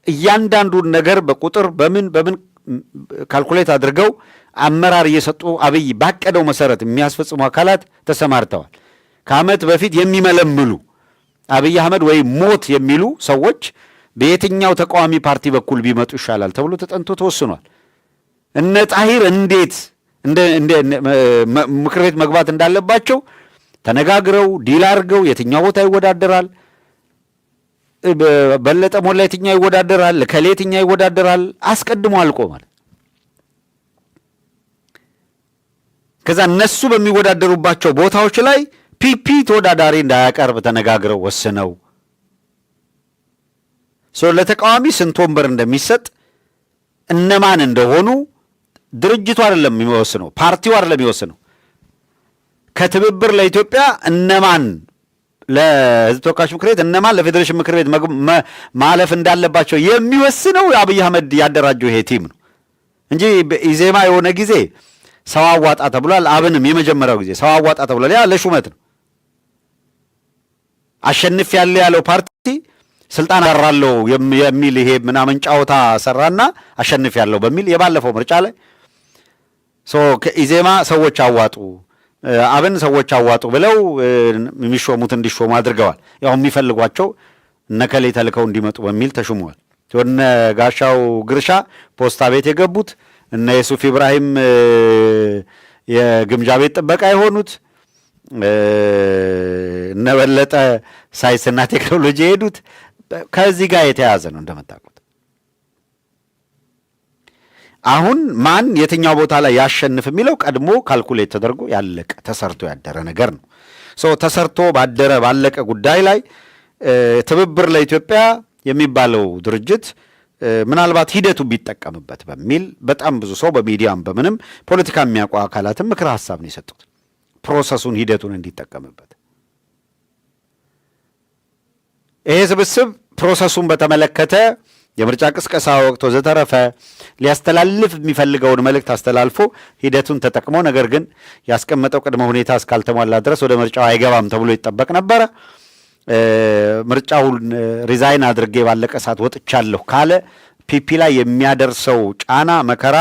A: እያንዳንዱን ነገር በቁጥር በምን ካልኩሌት አድርገው አመራር እየሰጡ አብይ ባቀደው መሰረት የሚያስፈጽሙ አካላት ተሰማርተዋል። ከዓመት በፊት የሚመለምሉ አብይ አህመድ ወይ ሞት የሚሉ ሰዎች በየትኛው ተቃዋሚ ፓርቲ በኩል ቢመጡ ይሻላል ተብሎ ተጠንቶ ተወስኗል። እነ ጣሂር እንዴት ምክር ቤት መግባት እንዳለባቸው ተነጋግረው ዲል አድርገው የትኛው ቦታ ይወዳደራል፣ በለጠ ሞላ የትኛው ይወዳደራል፣ ለከሌ የትኛው ይወዳደራል አስቀድሞ አልቆ ማለት ከዛ እነሱ በሚወዳደሩባቸው ቦታዎች ላይ ፒፒ ተወዳዳሪ እንዳያቀርብ ተነጋግረው ወስነው ለተቃዋሚ ስንት ወንበር እንደሚሰጥ እነማን እንደሆኑ ድርጅቱ አይደለም የሚወስነው፣ ፓርቲው አይደለም የሚወስነው። ከትብብር ለኢትዮጵያ እነማን ለሕዝብ ተወካዮች ምክር ቤት እነማን ለፌዴሬሽን ምክር ቤት ማለፍ እንዳለባቸው የሚወስነው አብይ አህመድ ያደራጀው ይሄ ቲም ነው እንጂ ኢዜማ የሆነ ጊዜ ሰው አዋጣ ተብሏል። አብንም የመጀመሪያው ጊዜ ሰው አዋጣ ተብሏል። ያ ለሹመት ነው። አሸንፍ ያለው ፓርቲ ስልጣን አራለው የሚል ይሄ ምናምን ጫወታ ሰራና አሸንፍ ያለው በሚል የባለፈው ምርጫ ላይ ኢዜማ ሰዎች አዋጡ፣ አብን ሰዎች አዋጡ ብለው የሚሾሙት እንዲሾሙ አድርገዋል። ያው የሚፈልጓቸው እነከሌ ተልከው እንዲመጡ በሚል ተሹመዋል። እነ ጋሻው ግርሻ ፖስታ ቤት የገቡት፣ እነ የሱፍ ኢብራሂም የግምጃ ቤት ጥበቃ የሆኑት፣ እነ በለጠ ሳይንስና ቴክኖሎጂ የሄዱት ከዚህ ጋር የተያያዘ ነው እንደምታውቁት። አሁን ማን የትኛው ቦታ ላይ ያሸንፍ የሚለው ቀድሞ ካልኩሌት ተደርጎ ያለቀ ተሰርቶ ያደረ ነገር ነው። ተሰርቶ ባደረ ባለቀ ጉዳይ ላይ ትብብር ለኢትዮጵያ የሚባለው ድርጅት ምናልባት ሂደቱ ቢጠቀምበት በሚል በጣም ብዙ ሰው በሚዲያም በምንም ፖለቲካ የሚያውቁ አካላትም ምክረ ሀሳብ ነው የሰጡት፣ ፕሮሰሱን ሂደቱን እንዲጠቀምበት። ይሄ ስብስብ ፕሮሰሱን በተመለከተ የምርጫ ቅስቀሳ ወቅት ወዘተረፈ ሊያስተላልፍ የሚፈልገውን መልእክት አስተላልፎ ሂደቱን ተጠቅሞ ነገር ግን ያስቀመጠው ቅድመ ሁኔታ እስካልተሟላ ድረስ ወደ ምርጫው አይገባም ተብሎ ይጠበቅ ነበረ። ምርጫውን ሪዛይን አድርጌ ባለቀ ሰዓት ወጥቻለሁ ካለ ፒፒ ላይ የሚያደርሰው ጫና መከራ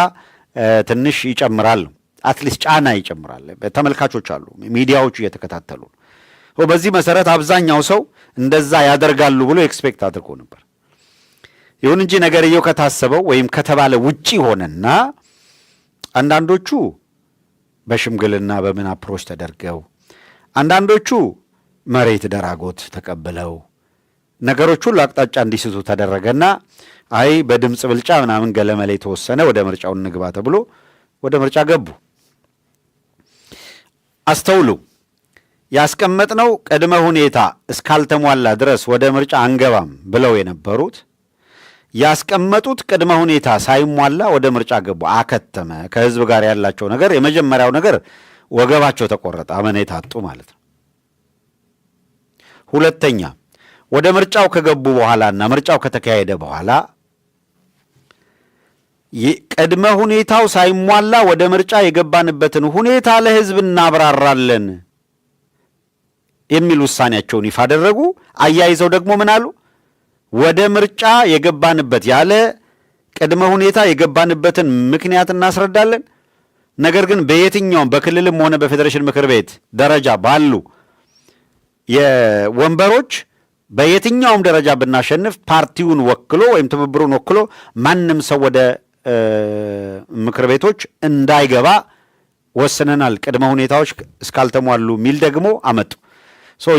A: ትንሽ ይጨምራል። አትሊስት ጫና ይጨምራል። ተመልካቾች አሉ፣ ሚዲያዎቹ እየተከታተሉ በዚህ መሰረት አብዛኛው ሰው እንደዛ ያደርጋሉ ብሎ ኤክስፔክት አድርጎ ነበር። ይሁን እንጂ ነገርየው ከታሰበው ወይም ከተባለ ውጪ ሆነና አንዳንዶቹ በሽምግልና በምን አፕሮች ተደርገው፣ አንዳንዶቹ መሬት ደራጎት ተቀብለው ነገሮች ሁሉ አቅጣጫ እንዲስቱ ተደረገና አይ በድምፅ ብልጫ ምናምን ገለመሌ ተወሰነ፣ ወደ ምርጫው እንግባ ተብሎ ወደ ምርጫ ገቡ። አስተውሉ። ያስቀመጥነው ቅድመ ሁኔታ እስካልተሟላ ድረስ ወደ ምርጫ አንገባም ብለው የነበሩት ያስቀመጡት ቅድመ ሁኔታ ሳይሟላ ወደ ምርጫ ገቡ። አከተመ። ከህዝብ ጋር ያላቸው ነገር የመጀመሪያው ነገር ወገባቸው ተቆረጠ፣ አመኔታ አጡ ማለት ነው። ሁለተኛ ወደ ምርጫው ከገቡ በኋላና ምርጫው ከተካሄደ በኋላ ቅድመ ሁኔታው ሳይሟላ ወደ ምርጫ የገባንበትን ሁኔታ ለህዝብ እናብራራለን የሚል ውሳኔያቸውን ይፋ አደረጉ። አያይዘው ደግሞ ምን አሉ? ወደ ምርጫ የገባንበት ያለ ቅድመ ሁኔታ የገባንበትን ምክንያት እናስረዳለን። ነገር ግን በየትኛውም በክልልም ሆነ በፌዴሬሽን ምክር ቤት ደረጃ ባሉ የወንበሮች በየትኛውም ደረጃ ብናሸንፍ ፓርቲውን ወክሎ ወይም ትብብሩን ወክሎ ማንም ሰው ወደ ምክር ቤቶች እንዳይገባ ወስነናል፣ ቅድመ ሁኔታዎች እስካልተሟሉ ሚል ደግሞ አመጡ።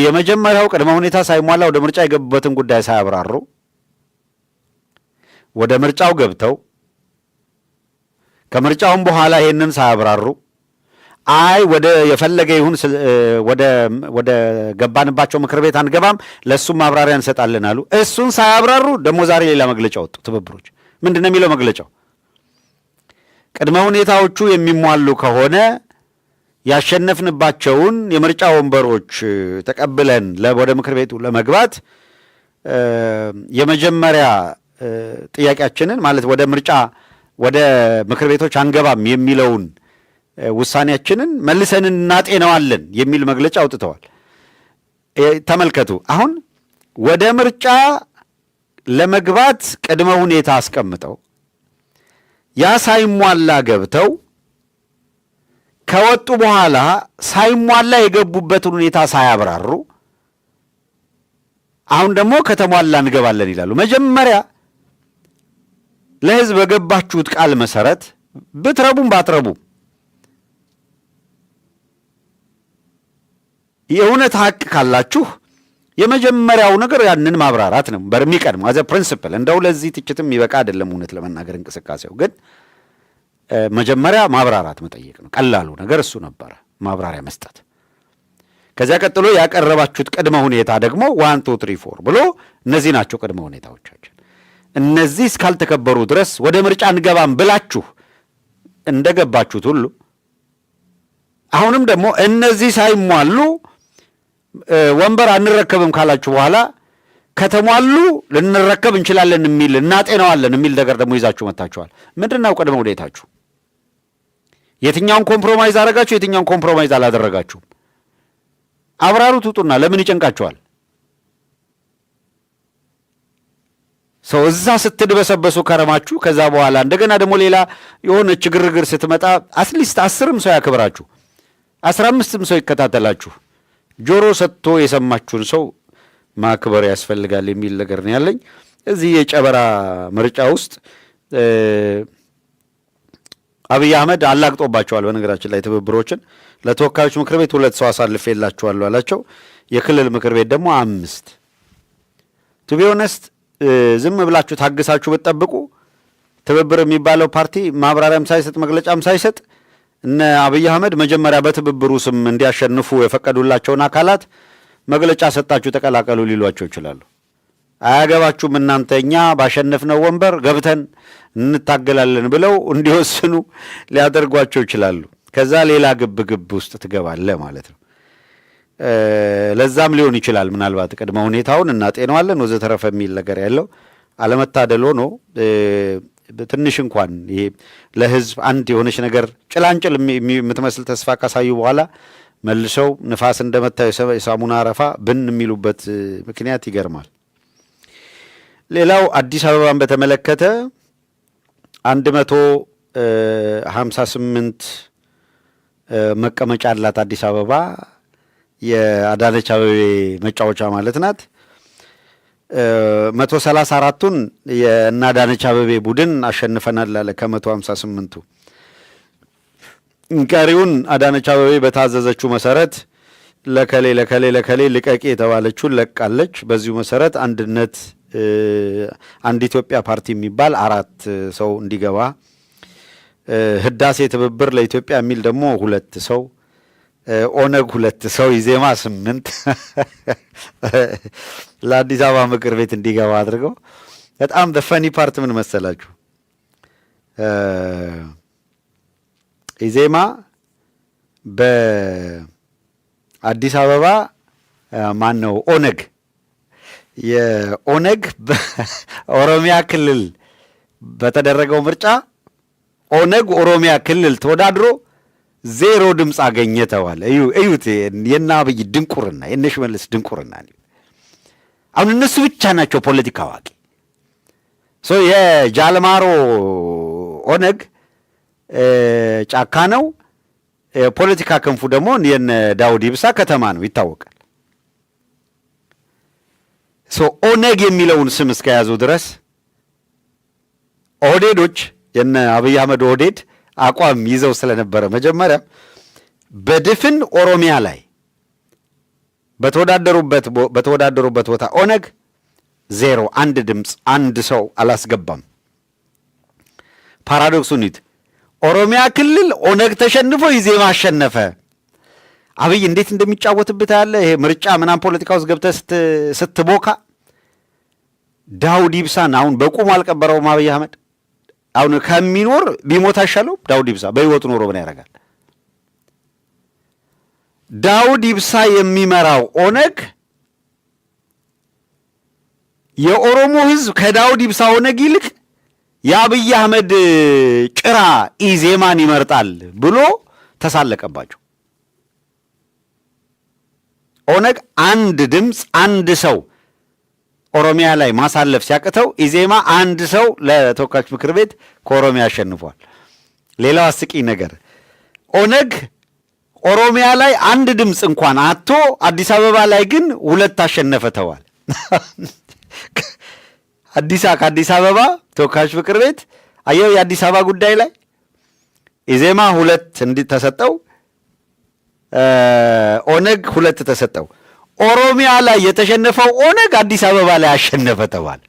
A: የመጀመሪያው ቅድመ ሁኔታ ሳይሟላ ወደ ምርጫ የገቡበትን ጉዳይ ሳያብራሩ ወደ ምርጫው ገብተው ከምርጫውም በኋላ ይሄንን ሳያብራሩ አይ ወደ የፈለገ ይሁን ወደ ገባንባቸው ምክር ቤት አንገባም፣ ለሱም ማብራሪያ እንሰጣለን አሉ። እሱን ሳያብራሩ ደግሞ ዛሬ ሌላ መግለጫ ወጡ ትብብሮች። ምንድን ነው የሚለው መግለጫው? ቅድመ ሁኔታዎቹ የሚሟሉ ከሆነ ያሸነፍንባቸውን የምርጫ ወንበሮች ተቀብለን ወደ ምክር ቤቱ ለመግባት የመጀመሪያ ጥያቄያችንን ማለት ወደ ምክር ቤቶች አንገባም የሚለውን ውሳኔያችንን መልሰን እናጤነዋለን የሚል መግለጫ አውጥተዋል። ተመልከቱ። አሁን ወደ ምርጫ ለመግባት ቅድመ ሁኔታ አስቀምጠው ያ ሳይሟላ ገብተው ከወጡ በኋላ ሳይሟላ የገቡበትን ሁኔታ ሳያብራሩ አሁን ደግሞ ከተሟላ እንገባለን ይላሉ። መጀመሪያ ለህዝብ በገባችሁት ቃል መሰረት ብትረቡም ባትረቡም የእውነት ሀቅ ካላችሁ የመጀመሪያው ነገር ያንን ማብራራት ነው በሚቀድመው አዘ ፕሪንሲፕል። እንደው ለዚህ ትችትም ይበቃ አይደለም እውነት ለመናገር እንቅስቃሴው ግን መጀመሪያ ማብራራት መጠየቅ ነው። ቀላሉ ነገር እሱ ነበረ፣ ማብራሪያ መስጠት። ከዚያ ቀጥሎ ያቀረባችሁት ቅድመ ሁኔታ ደግሞ 1 2 3 4 ብሎ እነዚህ ናቸው ቅድመ ሁኔታዎቻችን፣ እነዚህ እስካልተከበሩ ድረስ ወደ ምርጫ እንገባም ብላችሁ እንደገባችሁት ሁሉ አሁንም ደግሞ እነዚህ ሳይሟሉ ወንበር አንረከብም ካላችሁ በኋላ ከተሟሉ ልንረከብ እንችላለን የሚል እናጤነዋለን የሚል ነገር ደግሞ ይዛችሁ መጥታችኋል። ምንድነው ቅድመ ሁኔታችሁ? የትኛውን ኮምፕሮማይዝ አደረጋችሁ? የትኛውን ኮምፕሮማይዝ አላደረጋችሁም? አብራሩት፣ ውጡና። ለምን ይጨንቃችኋል? ሰው እዛ ስትድበሰበሱ ከረማችሁ። ከዛ በኋላ እንደገና ደግሞ ሌላ የሆነች ግርግር ስትመጣ አትሊስት 10ም ሰው ያክብራችሁ፣ 15ም ሰው ይከታተላችሁ። ጆሮ ሰጥቶ የሰማችሁን ሰው ማክበር ያስፈልጋል የሚል ነገር ነው ያለኝ። እዚህ የጨበራ ምርጫ ውስጥ አብይ አህመድ አላግጦባቸዋል። በነገራችን ላይ ትብብሮችን ለተወካዮች ምክር ቤት 2 ሰው አሳልፌላችኋለሁ አላቸው። የክልል ምክር ቤት ደግሞ 5። ቱ ቢ ኦነስት ዝም ብላችሁ ታግሳችሁ ብትጠብቁ ትብብር የሚባለው ፓርቲ ማብራሪያም ሳይሰጥ መግለጫም ሳይሰጥ እነ አብይ አህመድ መጀመሪያ በትብብሩ ስም እንዲያሸንፉ የፈቀዱላቸውን አካላት መግለጫ ሰጣችሁ ተቀላቀሉ ሊሏቸው ይችላሉ። አያገባችሁም እናንተ እኛ ባሸነፍነው ወንበር ገብተን እንታገላለን ብለው እንዲወስኑ ሊያደርጓቸው ይችላሉ። ከዛ ሌላ ግብ ውስጥ ትገባለህ ማለት ነው። ለዛም ሊሆን ይችላል ምናልባት ቅድመ ሁኔታውን እናጤነዋለን ወዘተረፈ የሚል ነገር ያለው አለመታደል ሆኖ ትንሽ እንኳን ይሄ ለህዝብ አንድ የሆነች ነገር ጭላንጭል የምትመስል ተስፋ ካሳዩ በኋላ መልሰው ንፋስ እንደመታው የሳሙና አረፋ ብን የሚሉበት ምክንያት ይገርማል። ሌላው አዲስ አበባን በተመለከተ 158 መቀመጫ አላት አዲስ አበባ። የአዳነች አበቤ መጫወቻ ማለት ናት። 134ቱን የአዳነች አቤቤ ቡድን አሸንፈናል አለ ከ158ቱ። ቀሪውን አዳነች አቤቤ በታዘዘችው መሰረት ለከሌ ልቀቂ የተባለችውን ለቃለች። በዚሁ መሰረት አንድነት አንድ ኢትዮጵያ ፓርቲ የሚባል 4 ሰው እንዲገባ፣ ህዳሴ ትብብር ለኢትዮጵያ የሚል ደግሞ 2 ሰው፣ ኦነግ 2 ሰው፣ ኢዜማ 8 ለአዲስ አበባ ምክር ቤት እንዲገባ አድርገው። በጣም በፈኒ ፓርት ምን መሰላችሁ? ኢዜማ በአዲስ አበባ ማን ነው ኦነግ የኦነግ በኦሮሚያ ክልል በተደረገው ምርጫ ኦነግ ኦሮሚያ ክልል ተወዳድሮ 0 ድምፅ አገኘ ተባለ። እዩት የና አብይ ድንቁርና፣ የነ ሽመልስ ድንቁርና። አሁን እነሱ ብቻ ናቸው ፖለቲካ አዋቂ። የጃልማሮ ኦነግ ጫካ ነው። የፖለቲካ ክንፉ ደግሞ የነ ዳውድ ኢብሳ ከተማ ነው፣ ይታወቃል። ኦነግ የሚለውን ስም እስከያዙ ድረስ ኦህዴዶች የነ አብይ አህመድ ኦህዴድ አቋም ይዘው ስለነበረ መጀመሪያ በድፍን ኦሮሚያ ላይ በተወዳደሩበት ቦታ ኦነግ 0 1 ድምፅ 1 ሰው አላስገባም። ፓራዶክሱን ኦሮሚያ ክልል ኦነግ ተሸንፎ ኢዜማ አሸነፈ። አብይ እንዴት እንደሚጫወትበት ያለ ይሄ ምርጫ ምናምን ፖለቲካ ውስጥ ገብተህ ስትቦካ ዳውድ ኢብሳን አሁን በቁሙ አልቀበረውም አብይ አህመድ። አሁን ከሚኖር ቢሞት አይሻለው? ዳውድ ኢብሳ በህይወቱ ኖሮ ምን ያደርጋል? ዳውድ ኢብሳ የሚመራው ኦነግ የኦሮሞ ህዝብ ከዳውድ ኢብሳ ኦነግ ይልቅ የአብይ አህመድ ጭራ ኢዜማን ይመርጣል ብሎ ተሳለቀባቸው። ኦነግ 1 ድምፅ 1 ሰው ኦሮሚያ ላይ ማሳለፍ ሲያቅተው ኢዜማ 1 ሰው ለተወካዮች ምክር ቤት ከኦሮሚያ አሸንፏል። ሌላው አስቂኝ ነገር ኦነግ ኦሮሚያ ላይ 1 ድምፅ እንኳን አጥቶ አዲስ አበባ ላይ ግን 2 አሸነፈ ተባለ። ከአዲስ አበባ ተወካዮች ምክር ቤት አየው የአዲስ አበባ ጉዳይ ላይ ኢዜማ 2 ተሰጠው፣ ኦነግ 2 ተሰጠው። ኦሮሚያ ላይ የተሸነፈው ኦነግ አዲስ አበባ ላይ አሸነፈ ተባለ።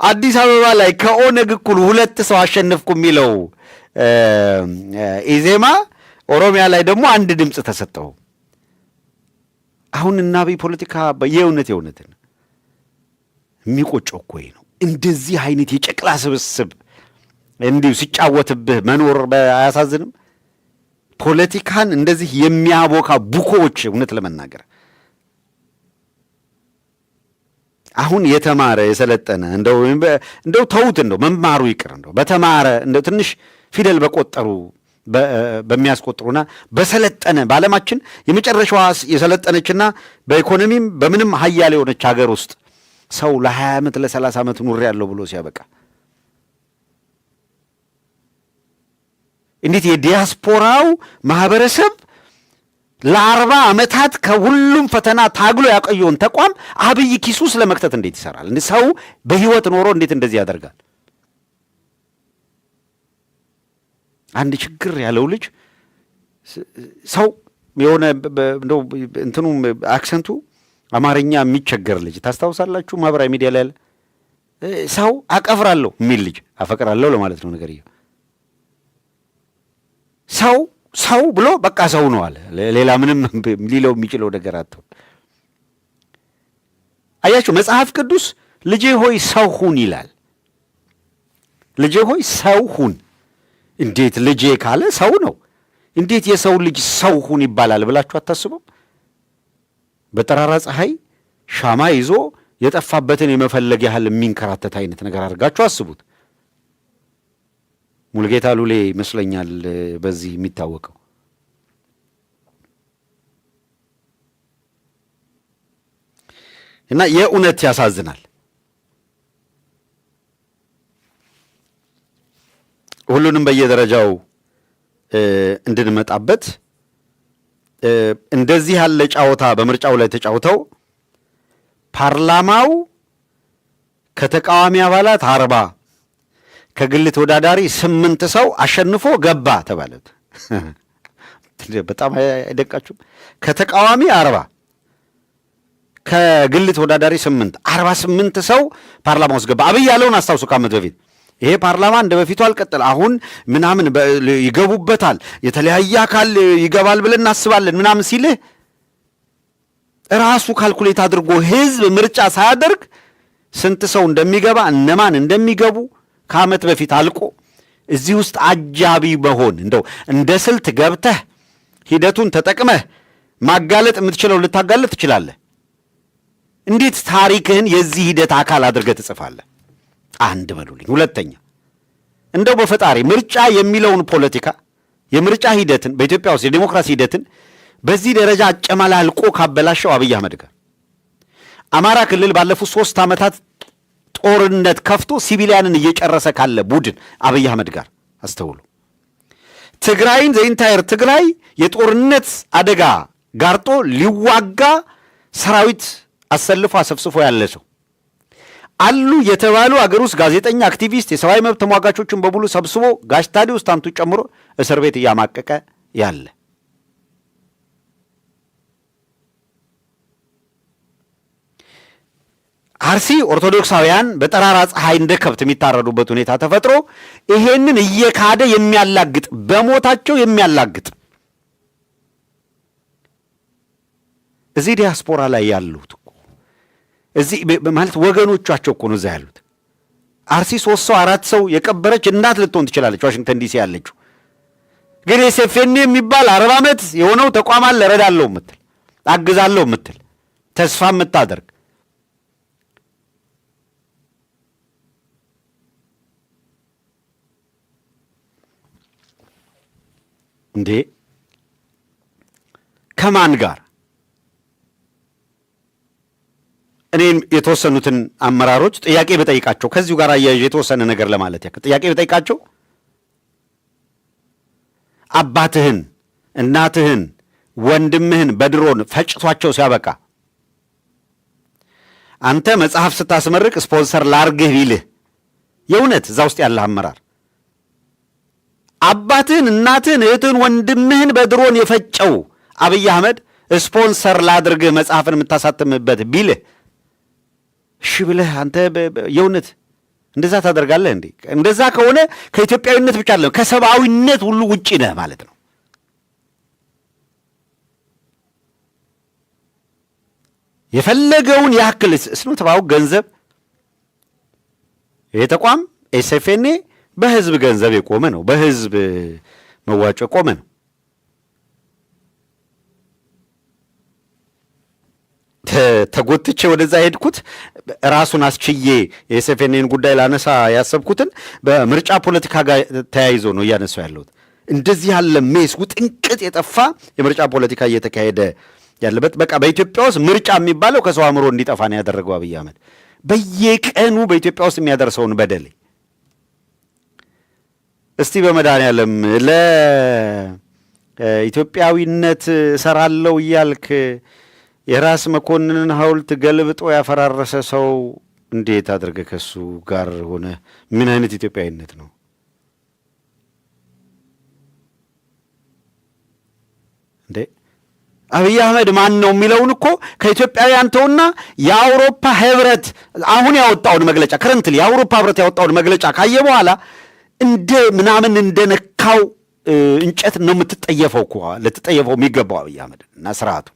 A: አዲስ አበባ ላይ ከኦነግ እኩል 2 ሰው አሸነፍኩ የሚለው ኢዜማ ኦሮሚያ ላይ ደግሞ 1 ድምፅ ተሰጠው። አሁን እና አብይ ፖለቲካ የእውነት የሚቆጨው እኮ ነው። እንደዚህ አይነት የጨቅላ ስብስብ እንዲሁ ሲጫወትብህ መኖር አያሳዝንም? ፖለቲካን እንደዚህ የሚያቦካ ቡኮዎች እውነት ለመናገር አሁን የተማረ የሰለጠነ እንደው ተውት፣ እንደው መማሩ ይቅር፣ እንደው በተማረ እንደው ትንሽ ፊደል በቆጠሩ በሚያስቆጥሩና በሰለጠነ በዓለማችን የመጨረሻዋ የሰለጠነችና በኢኮኖሚም በምንም ሀያል የሆነች ሀገር ውስጥ ሰው ለ20 ዓመት ለ30 ዓመት ኑሬ ያለው ብሎ ሲያበቃ እንዴት የዲያስፖራው ማህበረሰብ ለ40 ዓመታት ከሁሉም ፈተና ታግሎ ያቆየውን ተቋም አብይ ኪሱ ስለመክተት እንዴት ይሰራል? እንዴ ሰው በህይወት ኖሮ እንዴት እንደዚህ ያደርጋል? አንድ ችግር ያለው ልጅ ሰው የሆነ እንደው እንትኑ አክሰንቱ አማርኛ የሚቸገር ልጅ ታስታውሳላችሁ? ማህበራዊ ሚዲያ ላይ ሰው አቀፍራለሁ የሚል ልጅ አፈቅራለሁ ለማለት ነው ነገር ሰው ብሎ በቃ ሰው ነው አለ። ሌላ ምንም ሊለው የሚችለው ነገር አጥቶ አያችሁ። መጽሐፍ ቅዱስ ልጄ ሆይ ሰው ሁን ይላል። ልጄ ሆይ ሰው ሁን። እንዴት ልጄ ካለ ሰው ነው፣ እንዴት የሰው ልጅ ሰው ሁን ይባላል ብላችሁ አታስቡም? በጠራራ ፀሐይ ሻማ ይዞ የጠፋበትን የመፈለግ ያህል የሚንከራተት አይነት ነገር አድርጋችሁ አስቡት። ሙልጌታ ሉሌ ይመስለኛል በዚህ የሚታወቀው። እና የእውነት ያሳዝናል። ሁሉንም በየደረጃው እንድንመጣበት እንደዚህ ያለ ጫወታ በምርጫው ላይ ተጫውተው ፓርላማው ከተቃዋሚ አባላት 40 ከግል ተወዳዳሪ 8 ሰው አሸንፎ ገባ ተባለት። በጣም አይደቃችሁም? ከተቃዋሚ 40 ከግል ተወዳዳሪ 8 48 ሰው ፓርላማ ውስጥ ገባ። አብይ ያለውን አስታውሱ። ከዓመት በፊት ይሄ ፓርላማ እንደ በፊቱ አልቀጥል፣ አሁን ምናምን ይገቡበታል፣ የተለያየ አካል ይገባል ብለን እናስባለን ምናምን ሲልህ ራሱ ካልኩሌት አድርጎ ህዝብ ምርጫ ሳያደርግ ስንት ሰው እንደሚገባ እነማን እንደሚገቡ ከዓመት በፊት አልቆ እዚህ ውስጥ አጃቢ መሆን እንደው እንደ ስልት ገብተህ ሂደቱን ተጠቅመህ ማጋለጥ የምትችለው ልታጋለጥ ትችላለህ። እንዴት ታሪክህን የዚህ ሂደት አካል አድርገህ ትጽፋለህ? አንድ በሉልኝ። ሁለተኛ እንደው በፈጣሪ ምርጫ የሚለውን ፖለቲካ የምርጫ ሂደትን በኢትዮጵያ ውስጥ የዲሞክራሲ ሂደትን በዚህ ደረጃ አጨማላልቆ ካበላሸው አብይ አህመድ ጋር አማራ ክልል ባለፉት 3 ዓመታት ጦርነት ከፍቶ ሲቪሊያንን እየጨረሰ ካለ ቡድን አብይ አህመድ ጋር አስተውሉ። ትግራይን ዘኢንታየር ትግራይ የጦርነት አደጋ ጋርጦ ሊዋጋ ሰራዊት አሰልፎ አሰፍስፎ ያለ ሰው አሉ የተባሉ አገር ውስጥ ጋዜጠኛ፣ አክቲቪስት፣ የሰብአዊ መብት ተሟጋቾችን በሙሉ ሰብስቦ ጋሽ ታዲዮስ ታንቱ ጨምሮ እስር ቤት እያማቀቀ ያለ አርሲ ኦርቶዶክሳውያን በጠራራ ፀሐይ እንደ ከብት የሚታረዱበት ሁኔታ ተፈጥሮ ይሄንን እየካደ የሚያላግጥ በሞታቸው የሚያላግጥ እዚህ ዲያስፖራ ላይ ያሉት እኮ እዚህ ማለት ወገኖቻቸው እኮ ነው እዛ ያሉት። አርሲ 3 ሰው 4 ሰው የቀበረች እናት ልትሆን ትችላለች ዋሽንግተን ዲሲ ያለችው። ግን የሴፌኔ የሚባል 40 ዓመት የሆነው ተቋም አለ፣ እረዳለሁ የምትል አግዛለሁ የምትል ተስፋ የምታደርግ እንዴ ከማን ጋር? እኔም የተወሰኑትን አመራሮች ጥያቄ በጠይቃቸው ከዚሁ ጋር አያይዤ የተወሰነ ነገር ለማለት ያክል ጥያቄ በጠይቃቸው አባትህን፣ እናትህን፣ ወንድምህን በድሮን ፈጭቷቸው ሲያበቃ አንተ መጽሐፍ ስታስመርቅ ስፖንሰር ላርግህ ቢልህ የእውነት እዛ ውስጥ ያለህ አመራር አባትህን፣ እናትህን፣ እህትህን፣ ወንድምህን በድሮን የፈጨው አብይ አህመድ ስፖንሰር ላድርግህ መጽሐፍን የምታሳትምበት ቢልህ እሺ ብለህ አንተ የእውነት እንደዛ ታደርጋለህ እንዴ? እንደዛ ከሆነ ከኢትዮጵያዊነት ብቻ አይደለም ከሰብአዊነት ሁሉ ውጪ ነህ ማለት ነው። የፈለገውን ያክል ስንተባው ገንዘብ ይሄ ተቋም ኤስኤፍኤን በህዝብ ገንዘብ የቆመ ነው። በህዝብ መዋጮ የቆመ ነው። ተጎትቼ ወደዛ ሄድኩት ራሱን አስችዬ የኤስኤፍኤንን ጉዳይ ላነሳ ያሰብኩትን በምርጫ ፖለቲካ ጋር ተያይዞ ነው እያነሳው ያለሁት። እንደዚህ ያለ ሜስ ውጥንቅጥ የጠፋ የምርጫ ፖለቲካ እየተካሄደ ያለበት በቃ በኢትዮጵያ ውስጥ ምርጫ የሚባለው ከሰው አእምሮ እንዲጠፋ ነው ያደረገው አብይ አህመድ በየቀኑ በኢትዮጵያ ውስጥ የሚያደርሰውን በደል። እስቲ በመድኃኒዓለም ለኢትዮጵያዊነት እሰራለሁ እያልክ የራስ መኮንንን ሐውልት ገልብጦ ያፈራረሰ ሰው እንዴት አድርገህ ከሱ ጋር ሆነ? ምን አይነት ኢትዮጵያዊነት ነው እንዴ? አብይ አህመድ ማን ነው የሚለውን እኮ ከኢትዮጵያውያን ተውና የአውሮፓ ህብረት አሁን ያወጣውን መግለጫ ከረንትሊ የአውሮፓ ህብረት ያወጣውን መግለጫ ካየ በኋላ እንደ ምናምን እንደነካው እንጨት ነው የምትጠየፈው እኮ ለተጠየፈው የሚገባው አብይ አህመድ እና ስርዓቱ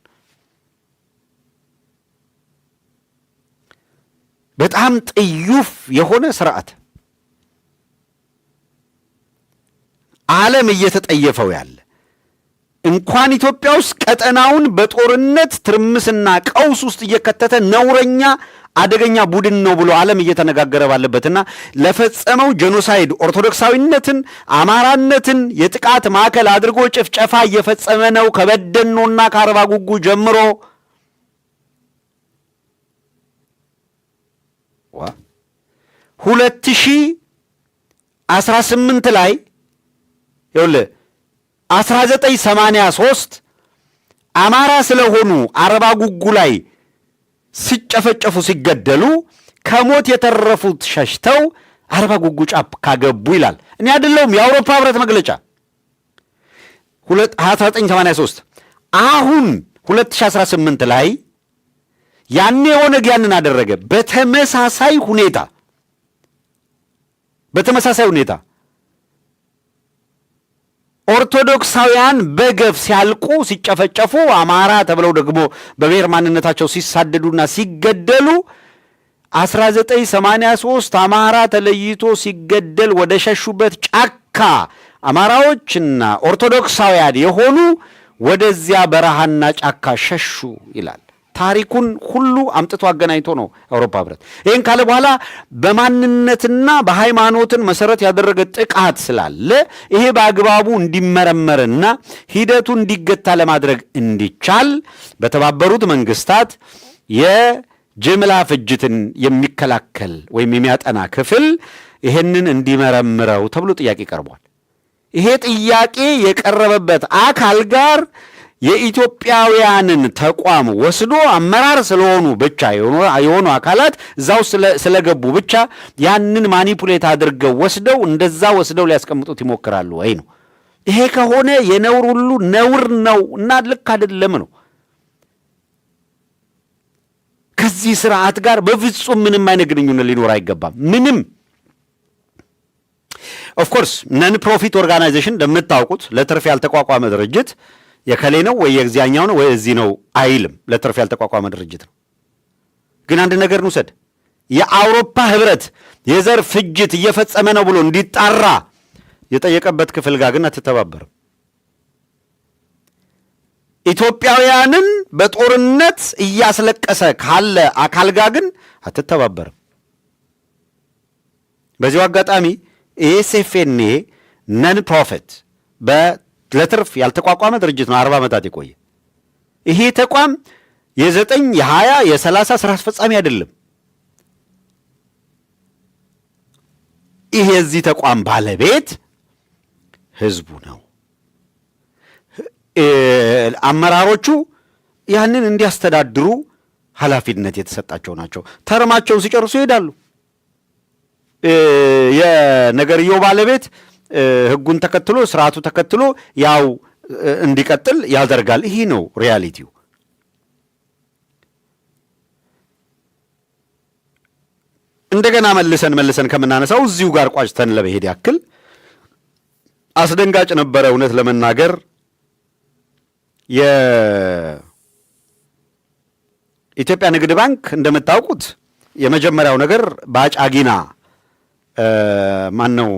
A: በጣም ጥዩፍ የሆነ ስርዓት ዓለም እየተጠየፈው ያለ እንኳን ኢትዮጵያ ውስጥ ቀጠናውን በጦርነት ትርምስና ቀውስ ውስጥ እየከተተ ነውረኛ አደገኛ ቡድን ነው ብሎ ዓለም እየተነጋገረ ባለበትና ለፈጸመው ጄኖሳይድ ኦርቶዶክሳዊነትን አማራነትን የጥቃት ማዕከል አድርጎ ጭፍጨፋ እየፈጸመ ነው ከበደኖና ከአርባ ጉጉ ጀምሮ 2018 ላይ ይኸውልህ 1983 አማራ ስለሆኑ አርባ ጉጉ ላይ ሲጨፈጨፉ ሲገደሉ ከሞት የተረፉት ሸሽተው አርባ ጉጉ ጫካ ገቡ ይላል። እኔ አይደለሁም፣ የአውሮፓ ህብረት መግለጫ 1983። አሁን 2018 ላይ ያኔ ኦነግ ያንን አደረገ። በተመሳሳይ ሁኔታ ኦርቶዶክሳውያን በገፍ ሲያልቁ ሲጨፈጨፉ፣ አማራ ተብለው ደግሞ በብሔር ማንነታቸው ሲሳደዱና ሲገደሉ 1983 አማራ ተለይቶ ሲገደል ወደ ሸሹበት ጫካ አማራዎችና ኦርቶዶክሳውያን የሆኑ ወደዚያ በረሃና ጫካ ሸሹ ይላል። ታሪኩን ሁሉ አምጥቶ አገናኝቶ ነው የአውሮፓ ህብረት። ይህን ካለ በኋላ በማንነትና በሃይማኖትን መሰረት ያደረገ ጥቃት ስላለ ይሄ በአግባቡ እንዲመረመርና ሂደቱ እንዲገታ ለማድረግ እንዲቻል በተባበሩት መንግስታት የጅምላ ፍጅትን የሚከላከል ወይም የሚያጠና ክፍል ይህንን እንዲመረምረው ተብሎ ጥያቄ ቀርቧል። ይሄ ጥያቄ የቀረበበት አካል ጋር የኢትዮጵያውያንን ተቋም ወስዶ አመራር ስለሆኑ ብቻ የሆኑ አካላት እዛው ስለገቡ ብቻ ያንን ማኒፑሌት አድርገው ወስደው ሊያስቀምጡት ይሞክራሉ ወይ ነው። ይሄ ከሆነ የነውር ሁሉ ነውር ነው እና ልክ አይደለም ነው። ከዚህ ስርዓት ጋር በፍጹም ምንም አይነት ግንኙነት ሊኖር አይገባም። ምንም ኦፍኮርስ ነን ፕሮፊት ኦርጋናይዜሽን እንደምታውቁት ለትርፍ ያልተቋቋመ ድርጅት የከሌ ነው ወይ የግዚያኛው ነው ወይ እዚህ ነው አይልም። ለትርፍ ያልተቋቋመ ድርጅት ነው። ግን አንድ ነገር እንውሰድ። የአውሮፓ ህብረት የዘር ፍጅት እየፈጸመ ነው ብሎ እንዲጣራ የጠየቀበት ክፍል ጋር ግን አትተባበርም። ኢትዮጵያውያንን በጦርነት እያስለቀሰ ካለ አካል ጋር ግን አትተባበርም። በዚሁ አጋጣሚ ኤስኤፍኤንኤ ነን ፕሮፊት ለትርፍ ያልተቋቋመ ድርጅት ነው። 40 ዓመታት የቆየ ይሄ ተቋም የ9 የ20 የ30 ስራ አስፈጻሚ አይደለም። ይሄ የዚህ ተቋም ባለቤት ህዝቡ ነው። አመራሮቹ ያንን እንዲያስተዳድሩ ኃላፊነት የተሰጣቸው ናቸው። ተርማቸውን ሲጨርሱ ይሄዳሉ። የነገርየው ባለቤት ህጉን ተከትሎ ስርዓቱ ተከትሎ ያው እንዲቀጥል ያደርጋል። ይሄ ነው ሪያሊቲው። እንደገና መልሰን ከምናነሳው እዚሁ ጋር ቋጭተን ለመሄድ ያክል አስደንጋጭ ነበረ እውነት ለመናገር የኢትዮጵያ ንግድ ባንክ እንደምታውቁት የመጀመሪያው ነገር ባጫጊና ማን ነው?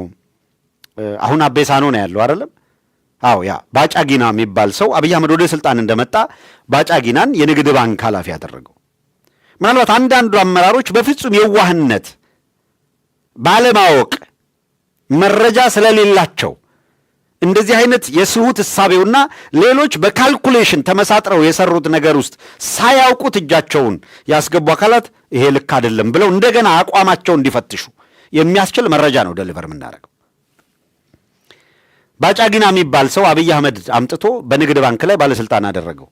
A: አሁን አቤሳኖ ነው ያለው አይደለም? አዎ ያ ባጫጊና የሚባል ሰው አብይ አህመድ ወደ ስልጣን እንደመጣ ባጫጊናን የንግድ ባንክ ኃላፊ ያደረገው። ምናልባት አንዳንዱ አመራሮች በፍጹም የዋህነት ባለማወቅ መረጃ ስለሌላቸው እንደዚህ አይነት የስሁት እሳቤውና ሌሎች በካልኩሌሽን ተመሳጥረው የሰሩት ነገር ውስጥ ሳያውቁት እጃቸውን ያስገቡ አካላት ይሄ ልክ አይደለም ብለው እንደገና አቋማቸውን እንዲፈትሹ የሚያስችል መረጃ ነው ደሊቨር የምናደርገው። ባጫጊና የሚባል ሰው አብይ አህመድ አምጥቶ በንግድ ባንክ ላይ ባለስልጣን አደረገው።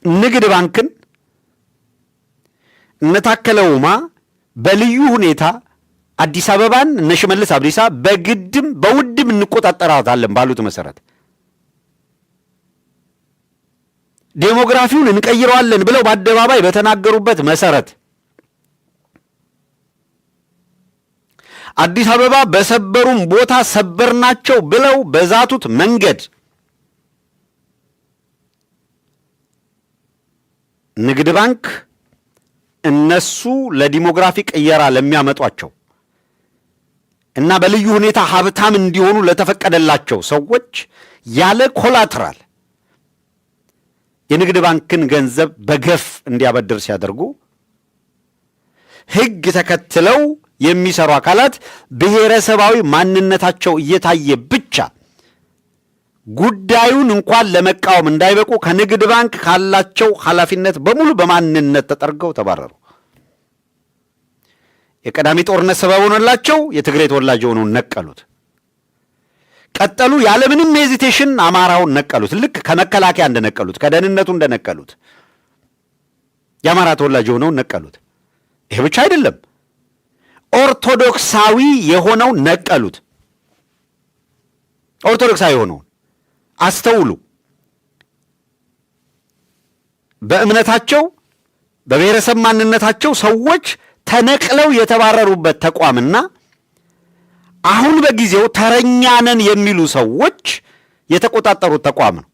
A: ንግድ ባንክን እነ ታከለ ኡማ በልዩ ሁኔታ አዲስ አበባን እነ ሽመልስ አብዲሳ በግድም በውድም እንቆጣጠራታለን ባሉት መሰረት ዴሞግራፊውን እንቀይረዋለን ብለው በአደባባይ በተናገሩበት መሰረት አዲስ አበባ በሰበሩም ቦታ ሰበርናቸው ብለው በዛቱት መንገድ ንግድ ባንክ እነሱ ለዲሞግራፊ ቅየራ ለሚያመጧቸው እና በልዩ ሁኔታ ሀብታም እንዲሆኑ ለተፈቀደላቸው ሰዎች ያለ ኮላትራል የንግድ ባንክን ገንዘብ በገፍ እንዲያበድር ሲያደርጉ ሕግ ተከትለው የሚሰሩ አካላት ብሔረሰባዊ ማንነታቸው እየታየ ብቻ ጉዳዩን እንኳን ለመቃወም እንዳይበቁ ከንግድ ባንክ ካላቸው ኃላፊነት በሙሉ በማንነት ተጠርገው ተባረሩ። የቀዳሚ ጦርነት ሰበብ ሆነላቸው። የትግራይ ተወላጅ የሆነውን ነቀሉት። ቀጠሉ። ያለምንም ሄዚቴሽን አማራውን ነቀሉት። ልክ ከመከላከያ እንደነቀሉት፣ ከደህንነቱ እንደነቀሉት የአማራ ተወላጅ የሆነውን ነቀሉት። ይሄ ብቻ አይደለም፣ ኦርቶዶክሳዊ የሆነውን ነቀሉት። ኦርቶዶክሳዊ የሆነውን አስተውሉ። በእምነታቸው በብሔረሰብ ማንነታቸው ሰዎች ተነቅለው የተባረሩበት ተቋምና አሁን በጊዜው ተረኛ ነን የሚሉ ሰዎች የተቆጣጠሩት ተቋም ነው።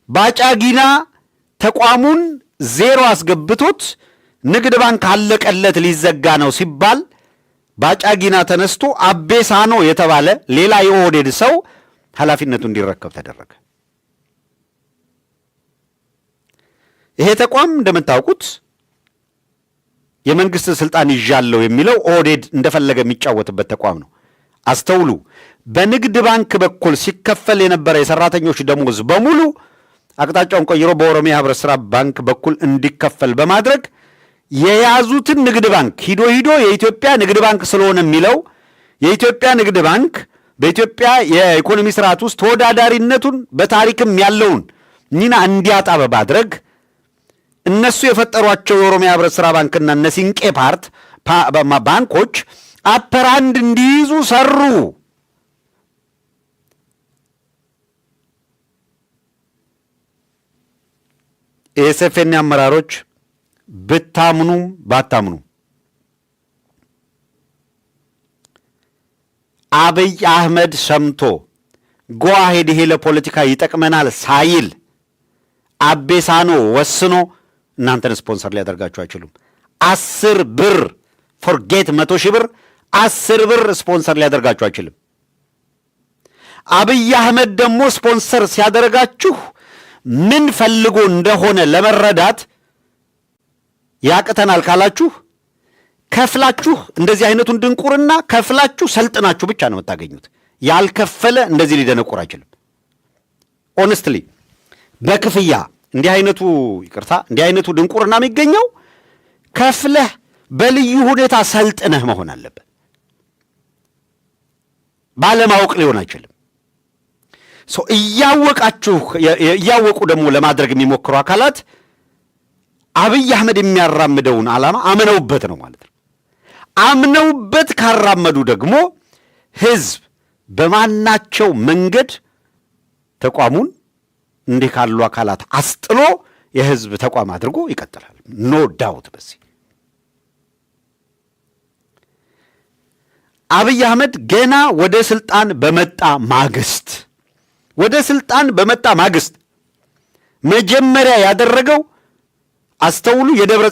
A: ባጫጊና ተቋሙን ዜሮ አስገብቶት ንግድ ባንክ አለቀለት ሊዘጋ ነው ሲባል ባጫጊና ተነስቶ አቤሳኖ የተባለ ሌላ የኦህዴድ ሰው ኃላፊነቱ እንዲረከብ ተደረገ። ይሄ ተቋም እንደምታውቁት የመንግስት ስልጣን ይዣለሁ የሚለው ኦህዴድ እንደፈለገ የሚጫወትበት ተቋም ነው። አስተውሉ። በንግድ ባንክ በኩል ሲከፈል የነበረ የሰራተኞች ደሞዝ በሙሉ አቅጣጫውን ቀይሮ በኦሮሚያ ህብረት ሥራ ባንክ በኩል እንዲከፈል በማድረግ የያዙትን ንግድ ባንክ ሂዶ የኢትዮጵያ ንግድ ባንክ ስለሆነ የሚለው የኢትዮጵያ ንግድ ባንክ በኢትዮጵያ የኢኮኖሚ ስርዓት ውስጥ ተወዳዳሪነቱን በታሪክም ያለውን ሚና እንዲያጣ በማድረግ እነሱ የፈጠሯቸው የኦሮሚያ ህብረት ሥራ ባንክና እነ ሲንቄ ባንኮች አፐራንድ እንዲይዙ ሰሩ። የኤስኤፍኤን አመራሮች ብታምኑም ባታምኑ አብይ አህመድ ሰምቶ ጓሄድ ይሄ ለፖለቲካ ይጠቅመናል ሳይል አቤሳኖ ወስኖ እናንተን ስፖንሰር ሊያደርጋችሁ አይችሉም። 10 ብር ፎርጌት 100 ሺህ ብር 10 ብር ስፖንሰር ሊያደርጋችሁ አይችልም። አብይ አህመድ ደግሞ ስፖንሰር ሲያደርጋችሁ ምን ፈልጎ እንደሆነ ለመረዳት ያቅተናል ካላችሁ ከፍላችሁ እንደዚህ አይነቱን ድንቁርና ከፍላችሁ ሰልጥናችሁ ብቻ ነው የምታገኙት። ያልከፈለ እንደዚህ ሊደነቁር አይችልም። ኦነስትሊ በክፍያ እንዲህ አይነቱ ድንቁርና የሚገኘው ከፍለህ በልዩ ሁኔታ ሰልጥነህ መሆን አለበት። ባለማወቅ ሊሆን አይችልም። እያወቁ ደግሞ ለማድረግ የሚሞክሩ አካላት አብይ አህመድ የሚያራምደውን ዓላማ አምነውበት ነው ማለት ነው። አምነውበት ካራመዱ ደግሞ ህዝብ በማናቸው መንገድ ተቋሙን እንዲህ ካሉ አካላት አስጥሎ የህዝብ ተቋም አድርጎ ይቀጥላል። ኖ ዳውት። በዚህ አብይ አህመድ ገና ወደ ስልጣን በመጣ ማግስት መጀመሪያ ያደረገው አስተውሉ፣ የደብረ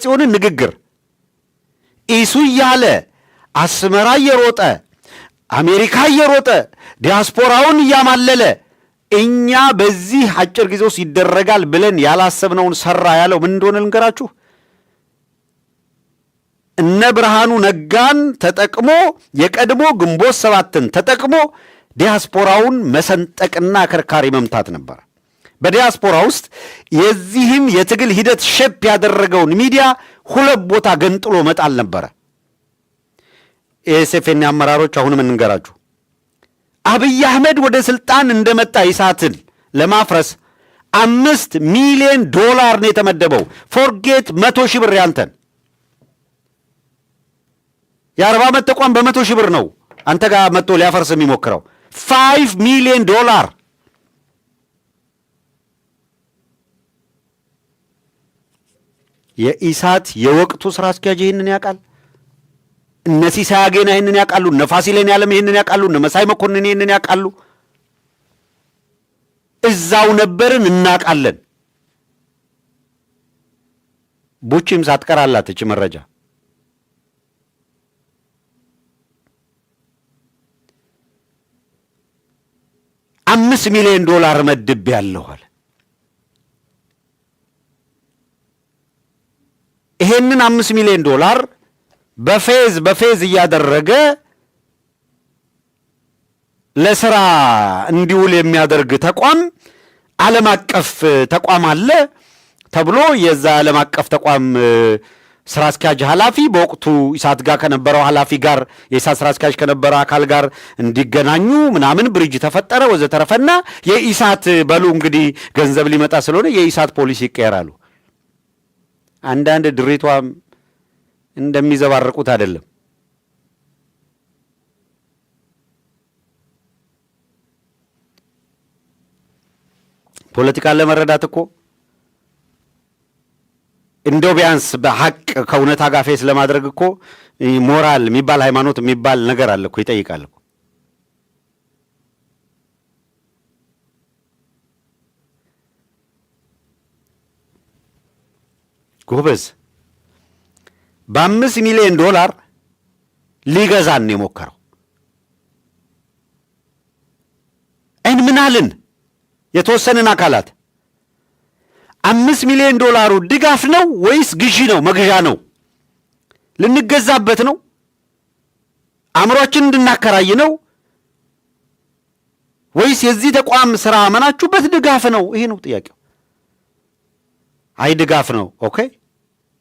A: ጽዮንን ንግግር ኢሱ እያለ አስመራ እየሮጠ አሜሪካ እየሮጠ ዲያስፖራውን እያማለለ እኛ በዚህ አጭር ጊዜ ውስጥ ይደረጋል ብለን ያላሰብነውን ሰራ ያለው ምን እንደሆነ ልንገራችሁ። እነ ብርሃኑ ነጋን ተጠቅሞ የቀድሞ ግንቦት 7ን ተጠቅሞ ዲያስፖራውን መሰንጠቅና ከርካሪ መምታት ነበር። በዲያስፖራ ውስጥ የዚህን የትግል ሂደት ሼፕ ያደረገውን ሚዲያ 2 ቦታ ገንጥሎ መጣል ነበረ። ኤስኤፍኤን አመራሮች አሁንም እንንገራችሁ፣ አብይ አህመድ ወደ ስልጣን እንደመጣ ኢሳትን ለማፍረስ $5 ሚሊዮን ነው የተመደበው። ፎርጌት 100 ሺህ ብር ያንተን የ40 ዓመት ተቋም በ100 ሺህ ብር ነው አንተ ጋር መጥቶ ሊያፈርስ የሚሞክረው። $5 ሚሊዮን የኢሳት የወቅቱ ስራ አስኪያጅ ይህንን ያውቃል። እነ ሲሳይ አጌና ይህንን ያውቃሉ። እነ ፋሲሌን ያለም ይህንን ያውቃሉ። እነ መሳይ መኮንን ይህንን ያውቃሉ። እዛው ነበርን፣ እናውቃለን። ቡቺም ሳትቀራላት እች መረጃ $5 ሚሊዮን መድብ ያለው አለ። ይሄንን $5 ሚሊዮን በፌዝ እያደረገ ለስራ እንዲውል የሚያደርግ ተቋም ዓለም አቀፍ ተቋም አለ ተብሎ የዛ ዓለም አቀፍ ተቋም ስራ አስኪያጅ ኃላፊ በወቅቱ ኢሳት ጋር ከነበረው ኃላፊ ጋር የኢሳት ስራ አስኪያጅ ከነበረው አካል ጋር እንዲገናኙ ምናምን ብሪጅ ተፈጠረ ወዘተረፈና የኢሳት በሉ እንግዲህ ገንዘብ ሊመጣ ስለሆነ የኢሳት ፖሊሲ ይቀየራሉ። አንዳንድ ድሪቷም እንደሚዘባርቁት አይደለም። ፖለቲካን ለመረዳት እኮ እንደው ቢያንስ በሐቅ ከእውነታ ጋር ፌስ ለማድረግ እኮ ሞራል የሚባል ሃይማኖት የሚባል ነገር አለ እኮ ይጠይቃል እኮ። ጎበዝ $5 ሚሊዮን ሊገዛን የሞከረው ምናልን የተወሰንን አካላት $5 ሚሊዮን ድጋፍ ነው ወይስ ግዢ ነው? መግዣ ነው? ልንገዛበት ነው? አእምሮአችን እንድናከራይ ነው ወይስ የዚህ ተቋም ስራ አመናችሁበት ድጋፍ ነው? ይሄ ነው ጥያቄው። አይ ድጋፍ ነው። ኦኬ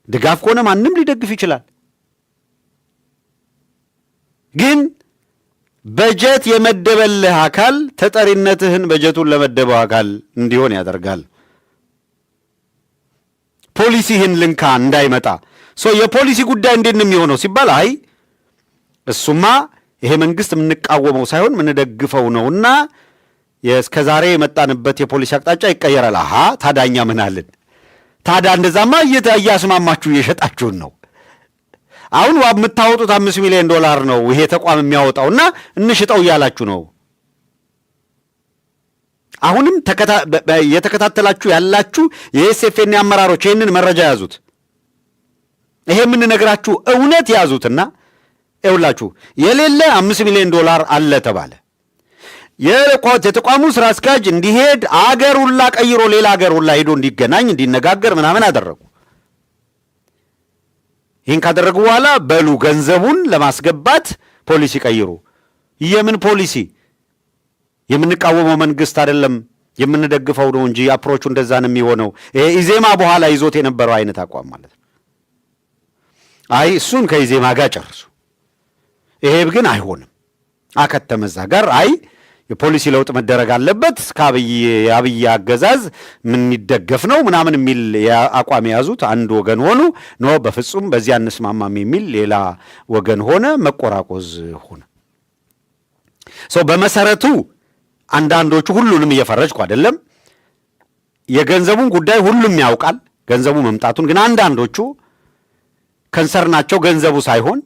A: ድጋፍ ከሆነ ማንም ሊደግፍ ይችላል። ግን በጀት የመደበልህ አካል ተጠሪነትህን በጀቱን ለመደበው አካል እንዲሆን ያደርጋል። ፖሊሲህን ልንካ እንዳይመጣ የፖሊሲ ጉዳይ እንዴት ነው የሚሆነው ሲባል አይ እሱማ ይሄ መንግስት የምንቃወመው ሳይሆን የምንደግፈው ነውና እስከ ዛሬ የመጣንበት የፖሊሲ አቅጣጫ ይቀየራል። አሃ ታዳኛ ምን አለን? ታዳ እንደዛማ እያስማማችሁ እየሸጣችሁን ነው። አሁን የምታወጡት $5 ሚሊዮን ነው ይሄ ተቋም የሚያወጣውና እንሽጠው እያላችሁ ነው። አሁንም የተከታተላችሁ ያላችሁ የኤስኤፍኤን አመራሮች ይህንን መረጃ ያዙት። ይሄ የምንነግራችሁ እውነት ያዙትና ይውላችሁ የሌለ $5 ሚሊዮን አለ ተባለ። የተቋሙ ስራ አስኪያጅ እንዲሄድ አገሩላ ቀይሮ ሌላ አገሩላ ሄዶ እንዲገናኝ እንዲነጋገር ምናምን አደረጉ። ይህን ካደረጉ በኋላ በሉ ገንዘቡን ለማስገባት ፖሊሲ ቀይሩ። የምን ፖሊሲ? የምንቃወመው መንግስት አይደለም የምንደግፈው ነው እንጂ አፕሮቹ እንደዛ ነው የሚሆነው። ይሄ ኢዜማ በኋላ ይዞት የነበረው አይነት አቋም ማለት ነው። አይ እሱን ከኢዜማ ጋር ጨርሱ፣ ይሄ ግን አይሆንም አከተመዛ ጋር አይ የፖሊሲ ለውጥ መደረግ አለበት ከአብይ አገዛዝ ምን ይደገፍ ነው ምናምን የሚል አቋም የያዙት አንድ ወገን ሆኑ። ኖ በፍጹም በዚያ እንስማማም የሚል ሌላ ወገን ሆነ። መቆራቆዝ ሆነ። በመሰረቱ አንዳንዶቹ ሁሉንም እየፈረጅኩ አይደለም፣ የገንዘቡን ጉዳይ ሁሉም ያውቃል ገንዘቡ መምጣቱን። ግን አንዳንዶቹ ከንሰርናቸው ገንዘቡ ሳይሆን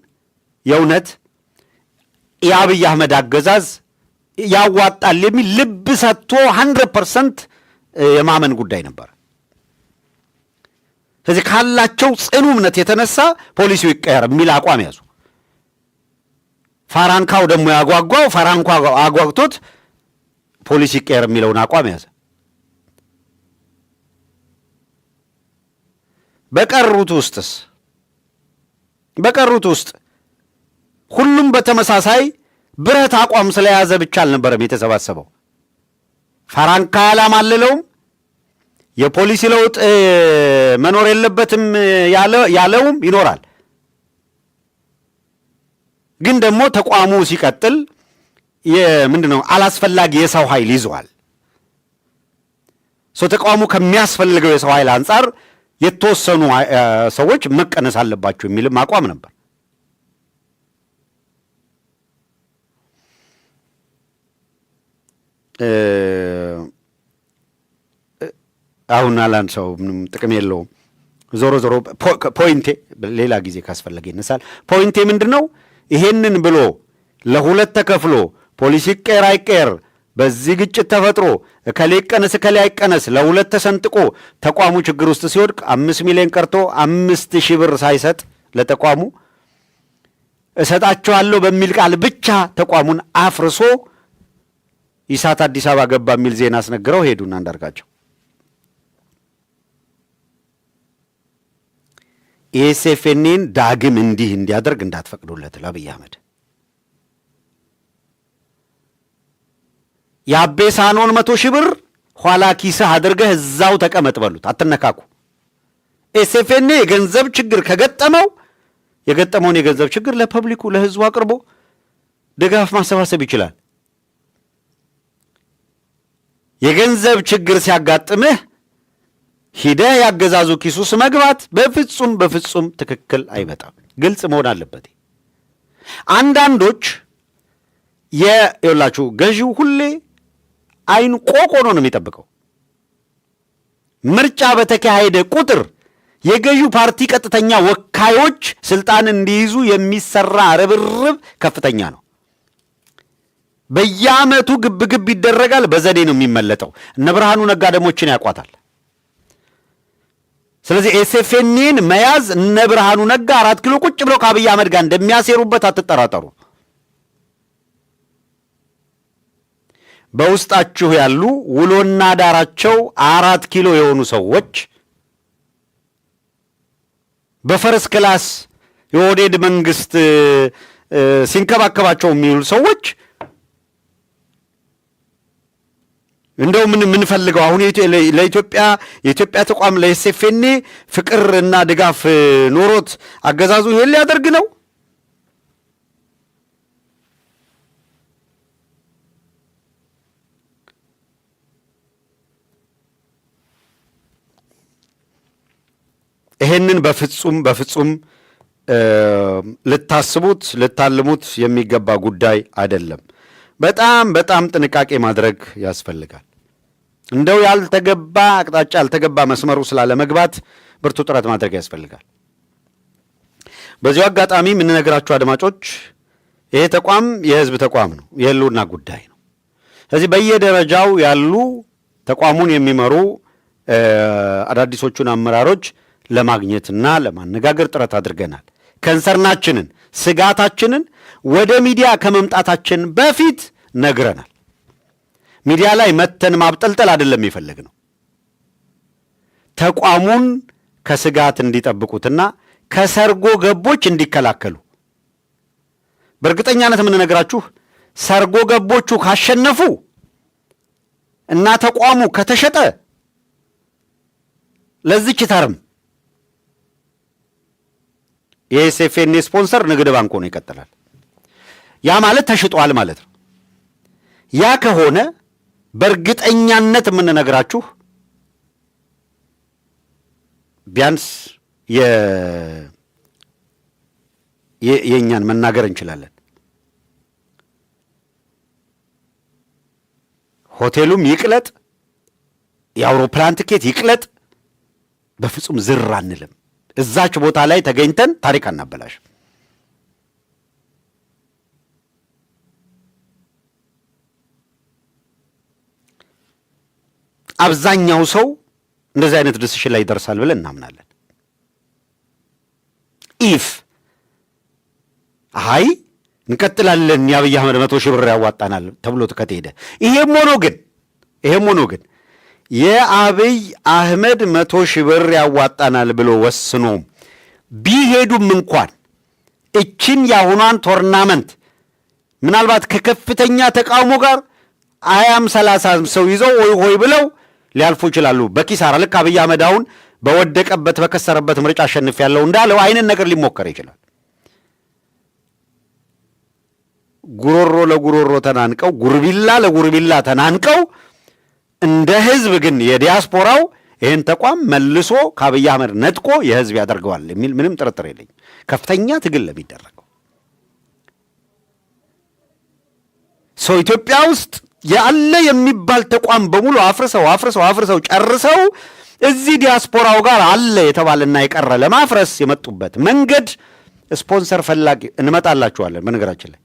A: የእውነት የአብይ አህመድ አገዛዝ ያዋጣል የሚል ልብ ሰጥቶ 100% የማመን ጉዳይ ነበር። ስለዚህ ካላቸው ጽኑ እምነት የተነሳ ፖሊሲው ይቀየር የሚል አቋም ያዙ። ፋራንካው ደግሞ ያጓጓው ፋራንካው አጓግቶት ፖሊሲ ይቀየር የሚለውን አቋም ያዘ። በቀሩት ውስጥ ሁሉም በተመሳሳይ ብረት አቋም ስለያዘ ብቻ አልነበረም የተሰባሰበው። ፋራንካ ያላማለለውም የፖሊሲ ለውጥ መኖር የለበትም ያለውም ይኖራል። ግን ደግሞ ተቋሙ ሲቀጥል ምንድነው አላስፈላጊ የሰው ኃይል ይዟል። ተቋሙ ከሚያስፈልገው የሰው ኃይል አንጻር የተወሰኑ ሰዎች መቀነስ አለባቸው የሚልም አቋም ነበር። አሁን አላንሳው ምንም ጥቅም የለውም። ዞሮ ፖይንቴ ሌላ ጊዜ ካስፈለገ ይነሳል። ፖይንቴ ምንድነው? ይሄንን ብሎ ለሁለት ተከፍሎ ፖሊሲ ይቀየር አይቀየር በዚህ ግጭት ተፈጥሮ እከሌ ይቀነስ እከሌ አይቀነስ ለሁለት ተሰንጥቆ ተቋሙ ችግር ውስጥ ሲወድቅ 5 ሚሊዮን ቀርቶ 5,000 ብር ሳይሰጥ ለተቋሙ እሰጣቸዋለሁ በሚል ቃል ብቻ ተቋሙን አፍርሶ ኢሳት አዲስ አበባ ገባ የሚል ዜና አስነግረው ሄዱና አንዳርጋቸው ኤስኤፍኤንን ዳግም እንዲህ እንዲያደርግ እንዳትፈቅዱለት ለአብይ አህመድ የአቤሳኖን 100,000 ብር ኋላ ኪስህ አድርገህ እዛው ተቀመጥ በሉት። አትነካኩ። ኤስኤፍኤን የገንዘብ ችግር ከገጠመው የገጠመውን የገንዘብ ችግር ለፐብሊኩ ለህዝቡ አቅርቦ ድጋፍ ማሰባሰብ ይችላል። የገንዘብ ችግር ሲያጋጥምህ ሂደህ ያገዛዙ ኪሱስ መግባት በፍጹም ትክክል አይመጣም። ግልጽ መሆን አለበት። አንዳንዶች የላችሁ ገዢው ሁሌ አይን ቆቆ ነው የሚጠብቀው። ምርጫ በተካሄደ ቁጥር የገዢው ፓርቲ ቀጥተኛ ወካዮች ስልጣን እንዲይዙ የሚሰራ ርብርብ ከፍተኛ ነው። በየዓመቱ ግብግብ ይደረጋል። በዘዴ ነው የሚመለጠው። እነ ብርሃኑ ነጋ ደሞችን ያቋታል። ስለዚህ ኤስኤፍኤንን መያዝ እነ ብርሃኑ ነጋ 4 ኪሎ ቁጭ ብለው ከአብይ አህመድ ጋር እንደሚያሴሩበት አትጠራጠሩ። በውስጣችሁ ያሉ ውሎና ዳራቸው 4 ኪሎ የሆኑ ሰዎች በፈረስ ክላስ የኦህዴድ መንግስት ሲንከባከባቸው የሚውሉ ሰዎች እንደው ምን ፈልገው አሁን የኢትዮጵያ ተቋም ለኤስኤፍኤን ፍቅር እና ድጋፍ ኖሮት አገዛዙ ይሄን ሊያደርግ ነው? ይሄንን በፍጹም ልታስቡት ልታልሙት የሚገባ ጉዳይ አይደለም። በጣም ጥንቃቄ ማድረግ ያስፈልጋል። እንደው ያልተገባ አቅጣጫ ያልተገባ መስመሩ ስላለመግባት ብርቱ ጥረት ማድረግ ያስፈልጋል። በዚሁ አጋጣሚ የምንነግራችሁ አድማጮች ይሄ ተቋም የህዝብ ተቋም ነው፣ የህልውና ጉዳይ ነው። ስለዚህ በየደረጃው ያሉ ተቋሙን የሚመሩ አዳዲሶቹን አመራሮች ለማግኘትና ለማነጋገር ጥረት አድርገናል። ከንሰርናችንን ስጋታችንን ወደ ሚዲያ ከመምጣታችን በፊት ነግረናል። ሚዲያ ላይ መተን ማብጠልጠል አይደለም የፈለግነው። ተቋሙን ከስጋት እንዲጠብቁትና ከሰርጎ ገቦች እንዲከላከሉ። በእርግጠኛነት የምንነግራችሁ ሰርጎ ገቦቹ ካሸነፉ እና ተቋሙ ከተሸጠ ለዚች ተርም የኤስኤፍኤን ስፖንሰር ንግድ ባንክ ሆኖ ይቀጥላል። ያ ማለት ተሽጧል ማለት ነው። ያ ከሆነ በእርግጠኛነት የምንነግራችሁ ቢያንስ የእኛን መናገር እንችላለን። ሆቴሉም ይቅለጥ፣ የአውሮፕላን ትኬት ይቅለጥ፣ በፍጹም ዝር አንልም። እዛች ቦታ ላይ ተገኝተን ታሪክ አናበላሽ። አብዛኛው ሰው እንደዚህ አይነት ዲሲሽን ላይ ይደርሳል ብለን እናምናለን። እንቀጥላለን የአብይ አህመድ 100 ሺህ ብር ያዋጣናል ተብሎ ከተሄደ ይሄም ሆኖ ግን የአብይ አህመድ 100 ሺህ ብር ያዋጣናል ብሎ ወስኖ ቢሄዱም እንኳን እችን ያሁኗን ቶርናመንት ምናልባት ከከፍተኛ ተቃውሞ ጋር 20-30 ሰው ይዘው ሆይ ብለው ሊያልፉ ይችላሉ በኪሳራ። ልክ አብይ አህመድ አሁን በወደቀበት በከሰረበት ምርጫ አሸንፍ ያለው እንዳለው አይነት ነገር ሊሞከር ይችላል። ጉሮሮ ለጉሮሮ ተናንቀው ጉርቢላ ለጉርቢላ ተናንቀው እንደ ህዝብ ግን የዲያስፖራው ይህን ተቋም መልሶ ከአብይ አህመድ ነጥቆ የህዝብ ያደርገዋል የሚል ምንም ጥርጥር የለኝ። ከፍተኛ ትግል ለሚደረገው ሰው ኢትዮጵያ ውስጥ ያለ የሚባል ተቋም በሙሉ አፍርሰው ጨርሰው እዚህ ዲያስፖራው ጋር አለ የተባለና የቀረ ለማፍረስ የመጡበት መንገድ ስፖንሰር ፈላጊ እንመጣላችኋለን። በነገራችን ላይ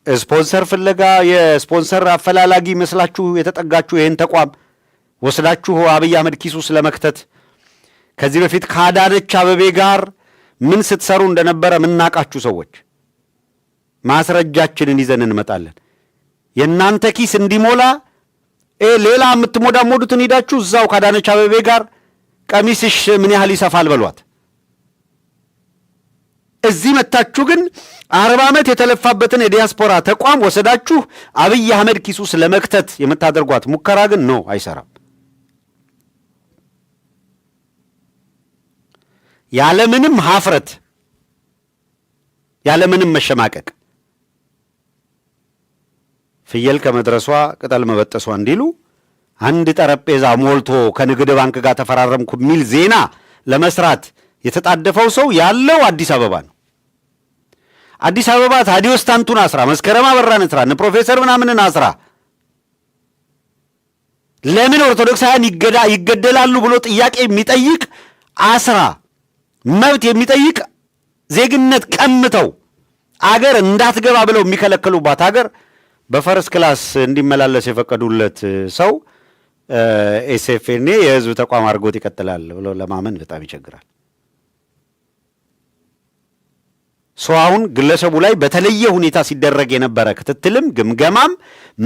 A: ስፖንሰር ፍለጋ የስፖንሰር አፈላላጊ መስላችሁ የተጠጋችሁ ይህን ተቋም ወስዳችሁ አብይ አህመድ ኪሱ ስለመክተት ከዚህ በፊት ከአዳነች አበቤ ጋር ምን ስትሰሩ እንደነበረ ምናቃችሁ ሰዎች ማስረጃችንን ይዘን እንመጣለን። የእናንተ ኪስ እንዲሞላ ሌላ የምትሞዳሞዱትን ሄዳችሁ እዛው ከአዳነች አበቤ ጋር ቀሚስሽ ምን ያህል ይሰፋል በሏት። እዚህ መታችሁ ግን 40 ዓመት የተለፋበትን የዲያስፖራ ተቋም ወሰዳችሁ አብይ አህመድ ኪሱ ስለመክተት የምታደርጓት ሙከራ ግን ነው አይሰራም። ያለምንም ሀፍረት ያለምንም መሸማቀቅ ፍየል ከመድረሷ ቅጠል መበጠሷ እንዲሉ አንድ ጠረጴዛ ሞልቶ ከንግድ ባንክ ጋር ተፈራረምኩ የሚል ዜና ለመስራት የተጣደፈው ሰው ያለው አዲስ አበባ ነው። አዲስ አበባ ታዲዮስ ታንቱን አስራ፣ መስከረም አበራን አስራ፣ እነ ፕሮፌሰር ምናምንን አስራ ለምን ኦርቶዶክሳውያን ይገደላሉ ብሎ ጥያቄ የሚጠይቅ አስራ መብት የሚጠይቅ ዜግነት ቀምተው አገር እንዳትገባ ብለው የሚከለክሉባት አገር በፈረስ ክላስ እንዲመላለስ የፈቀዱለት ሰው ኤስኤፍኤንኤ የህዝብ ተቋም አድርጎት ይቀጥላል ብሎ ለማመን በጣም ይቸግራል። አሁን ግለሰቡ ላይ በተለየ ሁኔታ ሲደረግ የነበረ ክትትልም ግምገማም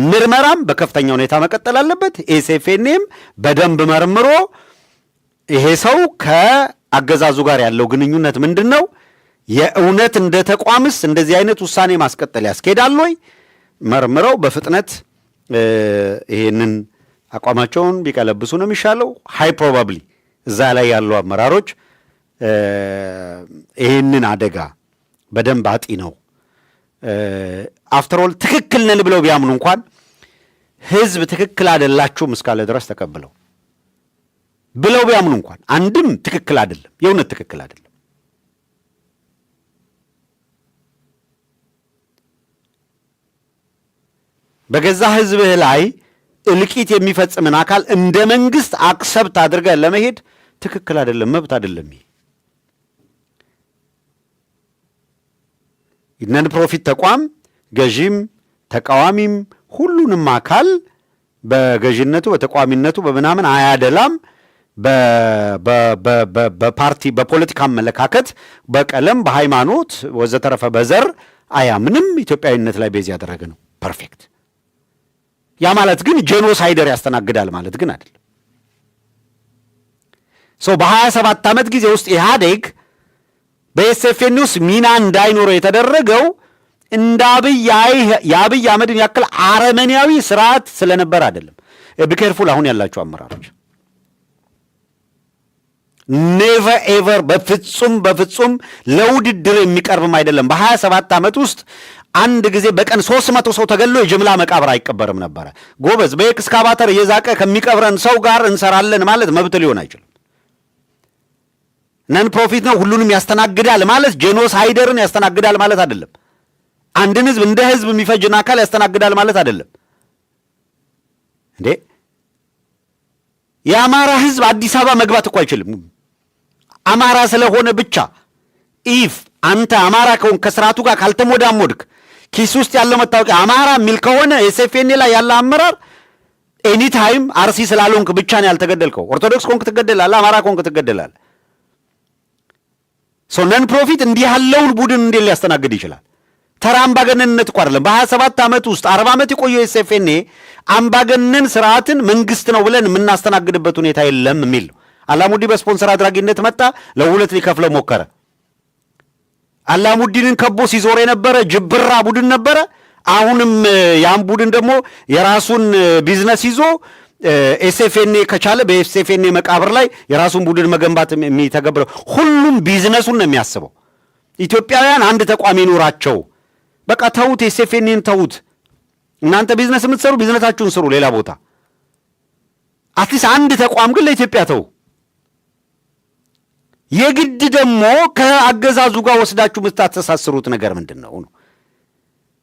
A: ምርመራም በከፍተኛ ሁኔታ መቀጠል አለበት። ኤስኤፍኤንኤም በደንብ መርምሮ ይሄ ሰው ከአገዛዙ ጋር ያለው ግንኙነት ምንድን ነው፣ የእውነት እንደ ተቋምስ እንደዚህ አይነት ውሳኔ ማስቀጠል ያስኬዳል ወይ መርምረው በፍጥነት ይሄንን አቋማቸውን ቢቀለብሱ ነው የሚሻለው። ሃይ ፕሮባብሊ እዛ ላይ ያሉ አመራሮች ይሄንን አደጋ በደንብ አጢ ነው አፍተር ኦል ትክክል ነን ብለው ቢያምኑ እንኳን ህዝብ ትክክል አይደላችሁም እስካለ ድረስ ተቀብለው ብለው ቢያምኑ እንኳን አንድም ትክክል አይደለም፣ የእውነት ትክክል አይደለም። በገዛ ህዝብህ ላይ እልቂት የሚፈጽምን አካል እንደ መንግስት አክሰብት አድርገህ ለመሄድ ትክክል አይደለም፣ መብት አይደለም። ነን ፕሮፊት ተቋም ገዢም ተቃዋሚም ሁሉንም አካል በገዢነቱ በተቃዋሚነቱ በምናምን አያደላም። በፓርቲ በፖለቲካ አመለካከት በቀለም በሃይማኖት ወዘተረፈ በዘር አያምንም። ኢትዮጵያዊነት ላይ ቤዝ ያደረገ ነው። ፐርፌክት። ያ ማለት ግን ጄኖሳይደር ያስተናግዳል ማለት ግን አይደለም። በ27 ዓመት ጊዜ ውስጥ ኢህአዴግ በኤስኤፍኤን ውስጥ ሚና እንዳይኖረው የተደረገው እንደ የአብይ አህመድን ያክል አረመኔያዊ ስርዓት ስለነበር አይደለም። ቢኬርፉል አሁን ያላችሁ አመራሮች ኔቨር ኤቨር በፍጹም ለውድድር የሚቀርብም አይደለም። በ27 ዓመት ውስጥ አንድ ጊዜ በቀን 300 ሰው ተገሎ የጅምላ መቃብር አይቀበርም ነበረ። ጎበዝ በኤክስካቫተር እየዛቀ ከሚቀብረን ሰው ጋር እንሰራለን ማለት መብት ሊሆን አይችልም። ነን ፕሮፊት ነው ሁሉንም ያስተናግዳል ማለት ጄኖሳይደርን ያስተናግዳል ማለት አይደለም። አንድን ህዝብ እንደ ህዝብ የሚፈጅን አካል ያስተናግዳል ማለት አይደለም። እንዴ የአማራ ህዝብ አዲስ አበባ መግባት እኮ አይችልም። አማራ ስለሆነ ብቻ ኢፍ አንተ አማራ ከሆን ከስርዓቱ ጋር ካልተሞዳሞድክ ኪስ ውስጥ ያለው መታወቂያ አማራ የሚል ከሆነ ኤስኤፍኤንኤ ላይ ያለ አመራር ኤኒ ታይም አርሲ ስላልሆንክ ብቻ ነው ያልተገደልከው። ኦርቶዶክስ ከሆንክ ትገደላለህ፣ አማራ ከሆንክ ትገደላለህ። ነን ፕሮፊት እንዲህ ያለውን ቡድን እንዴት ሊያስተናግድ ይችላል? ተራ አምባገነንነት እኮ አይደለም። በ27 ዓመት ውስጥ 40 ዓመት የቆየው ኤስኤፍኤንኤ አምባገነን ስርዓትን መንግስት ነው ብለን የምናስተናግድበት ሁኔታ የለም የሚል ነው። አላሙዲ በስፖንሰር አድራጊነት መጣ፣ ለሁለት ሊከፍለው ሞከረ። አላሙዲንን ከቦ ሲዞር የነበረ ጅብራ ቡድን ነበረ። አሁንም ያን ቡድን ደግሞ የራሱን ቢዝነስ ይዞ ኤስኤፍኤንኤ ከቻለ በኤስኤፍኤንኤ መቃብር ላይ የራሱን ቡድን መገንባት የሚተገብረው ሁሉም ቢዝነሱን ነው የሚያስበው። ኢትዮጵያውያን አንድ ተቋም ይኖራቸው። በቃ ተውት፣ ኤስኤፍኤንኤን ተውት። እናንተ ቢዝነስ የምትሰሩ ቢዝነሳችሁን ስሩ ሌላ ቦታ። አትሊስት አንድ ተቋም ግን ለኢትዮጵያ ተው። የግድ ደግሞ ከአገዛዙ ጋር ወስዳችሁ የምታስተሳስሩት ነገር ምንድን ነው?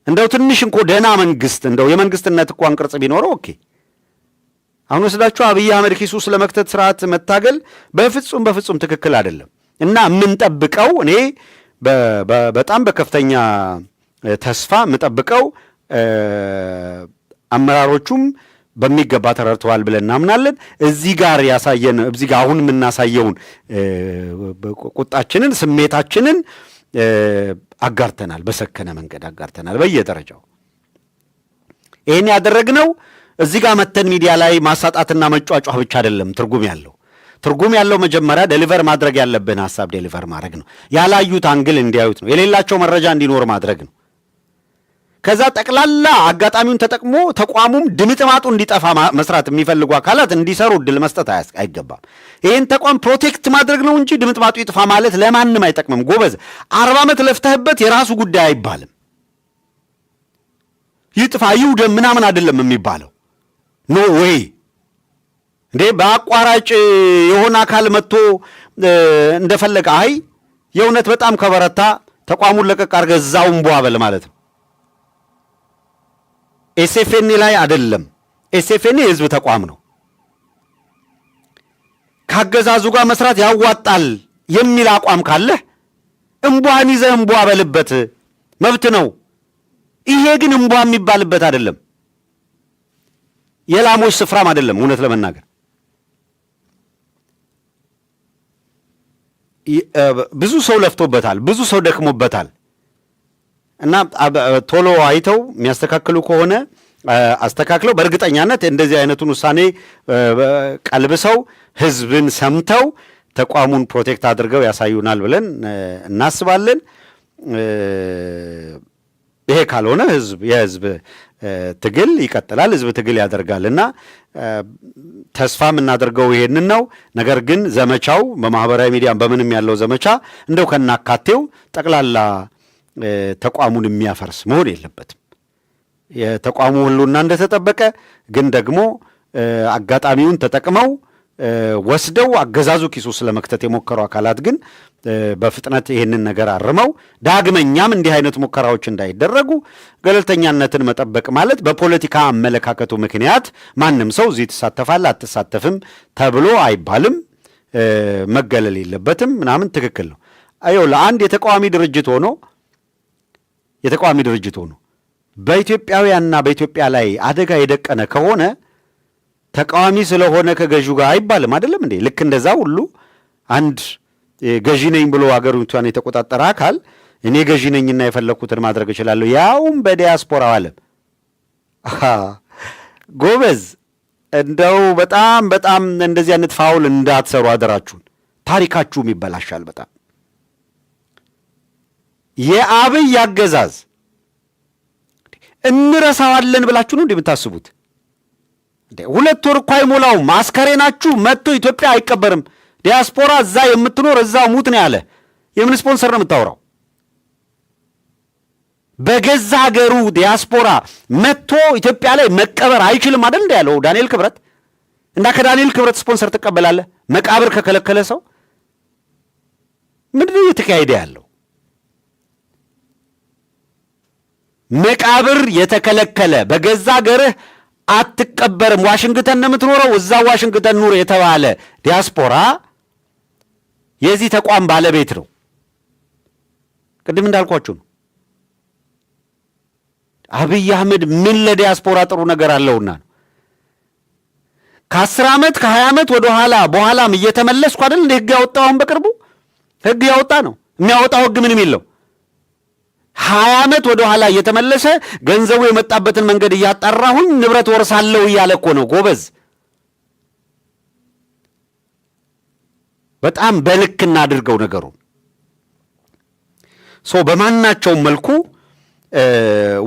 A: እንደው ትንሽ እንኮ ደህና መንግስት እንደው የመንግስትነት እንኳን ቅርጽ ቢኖረው ኦኬ። አሁን ወስዳችሁ አብይ አህመድ ኪሱ ስለመክተት ስርዓት መታገል በፍጹም ትክክል አይደለም። እና የምንጠብቀው እኔ በጣም በከፍተኛ ተስፋ የምጠብቀው አመራሮቹም በሚገባ ተረድተዋል ብለን እናምናለን። እዚህ ጋር አሁን የምናሳየውን ቁጣችንን ስሜታችንን አጋርተናል፣ በሰከነ መንገድ አጋርተናል በየደረጃው። ይህን ያደረግነው እዚህ ጋር መተን ሚዲያ ላይ ማሳጣትና መጫጫህ ብቻ አይደለም። ትርጉም ያለው መጀመሪያ ዴሊቨር ማድረግ ያለብን ሐሳብ ዴሊቨር ማድረግ ነው። ያላዩት አንግል እንዲያዩት ነው። የሌላቸው መረጃ እንዲኖር ማድረግ ነው። ከዛ ጠቅላላ አጋጣሚውን ተጠቅሞ ተቋሙም ድምጥማጡ እንዲጠፋ መስራት የሚፈልጉ አካላት እንዲሰሩ እድል መስጠት አይገባም። ይህን ተቋም ፕሮቴክት ማድረግ ነው እንጂ ድምጥማጡ ይጥፋ ማለት ለማንም አይጠቅምም። ጎበዝ 40 ዓመት ለፍተህበት የራሱ ጉዳይ አይባልም። ይጥፋ ይውደም ምናምን አይደለም የሚባለው። ኖ ዌይ እንዴ! በአቋራጭ የሆነ አካል መጥቶ እንደፈለገ አይ የእውነት በጣም ከበረታ ተቋሙን ለቀቅ አድርገህ እዛው እምቧ በል ማለት ነው። ኤስኤፍኤን ላይ አይደለም። ኤስኤፍኤን የህዝብ ተቋም ነው። ካገዛዙ ጋር መስራት ያዋጣል የሚል አቋም ካለህ እምቧን ይዘህ እምቧ በልበት መብት ነው። ይሄ ግን እምቧ የሚባልበት አይደለም። የላሞች ስፍራም አይደለም። እውነት ለመናገር ብዙ ሰው ለፍቶበታል፣ ብዙ ሰው ደክሞበታል። እና ቶሎ አይተው የሚያስተካክሉ ከሆነ አስተካክለው በእርግጠኛነት እንደዚህ አይነቱን ውሳኔ ቀልብሰው ህዝብን ሰምተው ተቋሙን ፕሮቴክት አድርገው ያሳዩናል ብለን እናስባለን። ይሄ ካልሆነ የህዝብ ትግል ይቀጥላል፣ ህዝብ ትግል ያደርጋል እና ተስፋ የምናደርገው ይሄንን ነው። ነገር ግን ዘመቻው በማህበራዊ ሚዲያም በምንም ያለው ዘመቻ እንደው ከናካቴው ጠቅላላ ተቋሙን የሚያፈርስ መሆን የለበትም። የተቋሙ ህልውና እንደተጠበቀ ግን ደግሞ አጋጣሚውን ተጠቅመው ወስደው አገዛዙ ኪሱ ስለመክተት የሞከሩ አካላት ግን በፍጥነት ይህንን ነገር አርመው ዳግመኛም እንዲህ አይነት ሙከራዎች እንዳይደረጉ ገለልተኛነትን መጠበቅ ማለት በፖለቲካ አመለካከቱ ምክንያት ማንም ሰው እዚህ ትሳተፋለህ አትሳተፍም ተብሎ አይባልም። መገለል የለበትም ምናምን ትክክል ነው። አየው ለአንድ የተቃዋሚ ድርጅት ሆኖ በኢትዮጵያውያንና በኢትዮጵያ ላይ አደጋ የደቀነ ከሆነ ተቃዋሚ ስለሆነ ከገዢው ጋር አይባልም። አይደለም እንዴ? ልክ እንደዛ ሁሉ አንድ ገዢ ነኝ ብሎ አገሪቷን የተቆጣጠረ አካል እኔ ገዢ ነኝና የፈለግኩትን ማድረግ እችላለሁ፣ ያውም በዲያስፖራው ዓለም። ጎበዝ እንደው በጣም በጣም እንደዚህ አይነት ፋውል እንዳትሰሩ አደራችሁን። ታሪካችሁም ይበላሻል በጣም። የአብይ አገዛዝ እንረሳዋለን ብላችሁ ነው እንደምታስቡት? 2 ወር እኮ አይሞላውም። አስከሬናችሁ መጥቶ ኢትዮጵያ አይቀበርም። ዲያስፖራ እዛ የምትኖር እዛው ሙት ነው ያለ። የምን ስፖንሰር ነው የምታወራው? በገዛ ሀገሩ ዲያስፖራ መጥቶ ኢትዮጵያ ላይ መቀበር አይችልም አይደል እንደ ያለው ዳንኤል ክብረት። እና ከዳንኤል ክብረት ስፖንሰር ትቀበላለህ? መቃብር ከከለከለ ሰው ምንድነው እየተካሄደ ያለው? መቃብር የተከለከለ በገዛ ሀገርህ አትቀበርም፣ ዋሽንግተን ነው የምትኖረው፣ እዛ ዋሽንግተን ኑር የተባለ ዲያስፖራ የዚህ ተቋም ባለቤት ነው። ቅድም እንዳልኳችሁ ነው። አብይ አህመድ ምን ለዲያስፖራ ጥሩ ነገር አለውና ነው? ከ10 ዓመት ከ20 ዓመት ወደ በኋላም እየተመለስኩ አይደል እንደ ህግ ያወጣው። አሁን በቅርቡ ህግ ያወጣ ነው። የሚያወጣው ህግ ምንም የለው። 20 ዓመት ወደ ኋላ እየተመለሰ ገንዘቡ የመጣበትን መንገድ እያጣራሁኝ ንብረት ወርሳለሁ እያለ እኮ ነው። ጎበዝ በጣም በልክ እናድርገው ነገሩ። በማናቸውም መልኩ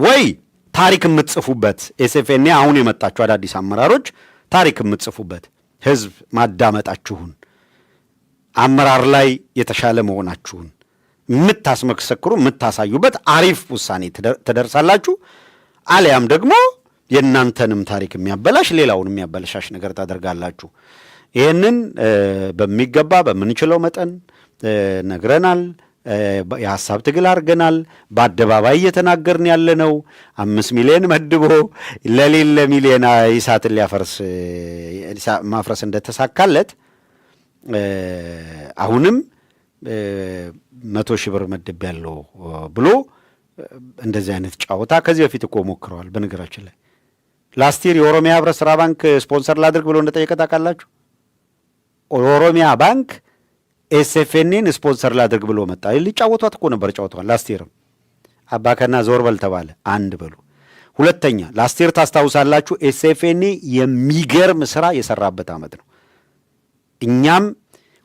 A: ወይ ታሪክ የምትጽፉበት ኤስኤፍኤን አሁን የመጣችሁ አዳዲስ አመራሮች ታሪክ የምትጽፉበት ህዝብ ማዳመጣችሁን፣ አመራር ላይ የተሻለ መሆናችሁን የምታስመሰክሩ የምታሳዩበት አሪፍ ውሳኔ ትደርሳላችሁ። አሊያም ደግሞ የእናንተንም ታሪክ የሚያበላሽ ሌላውን የሚያበላሻሽ ነገር ታደርጋላችሁ። ይህንን በሚገባ በምንችለው መጠን ነግረናል። የሐሳብ ትግል አድርገናል። በአደባባይ እየተናገርን ያለነው 5 ሚሊዮን መድቦ ለሌለ ሚሊዮን ኢሳትን ማፍረስ እንደተሳካለት አሁንም 100 ሺህ ብር መድብ ያለው ብሎ እንደዚህ አይነት ጫወታ ከዚህ በፊት እኮ ሞክረዋል። በነገራችን ላይ ላስቲር የኦሮሚያ ህብረት ስራ ባንክ ስፖንሰር ላድርግ ብሎ እንደጠየቀ ታውቃላችሁ። ኦሮሚያ ባንክ ኤስኤፍኤንን ስፖንሰር ላድርግ ብሎ መጣ። ሊጫወቷት እኮ ነበር ጫወቷል። ላስቲርም አባከና ዞር በል ተባለ። አንድ በሉ። ሁለተኛ ላስቲር ታስታውሳላችሁ፣ ኤስኤፍኤን የሚገርም ስራ የሰራበት ዓመት ነው። እኛም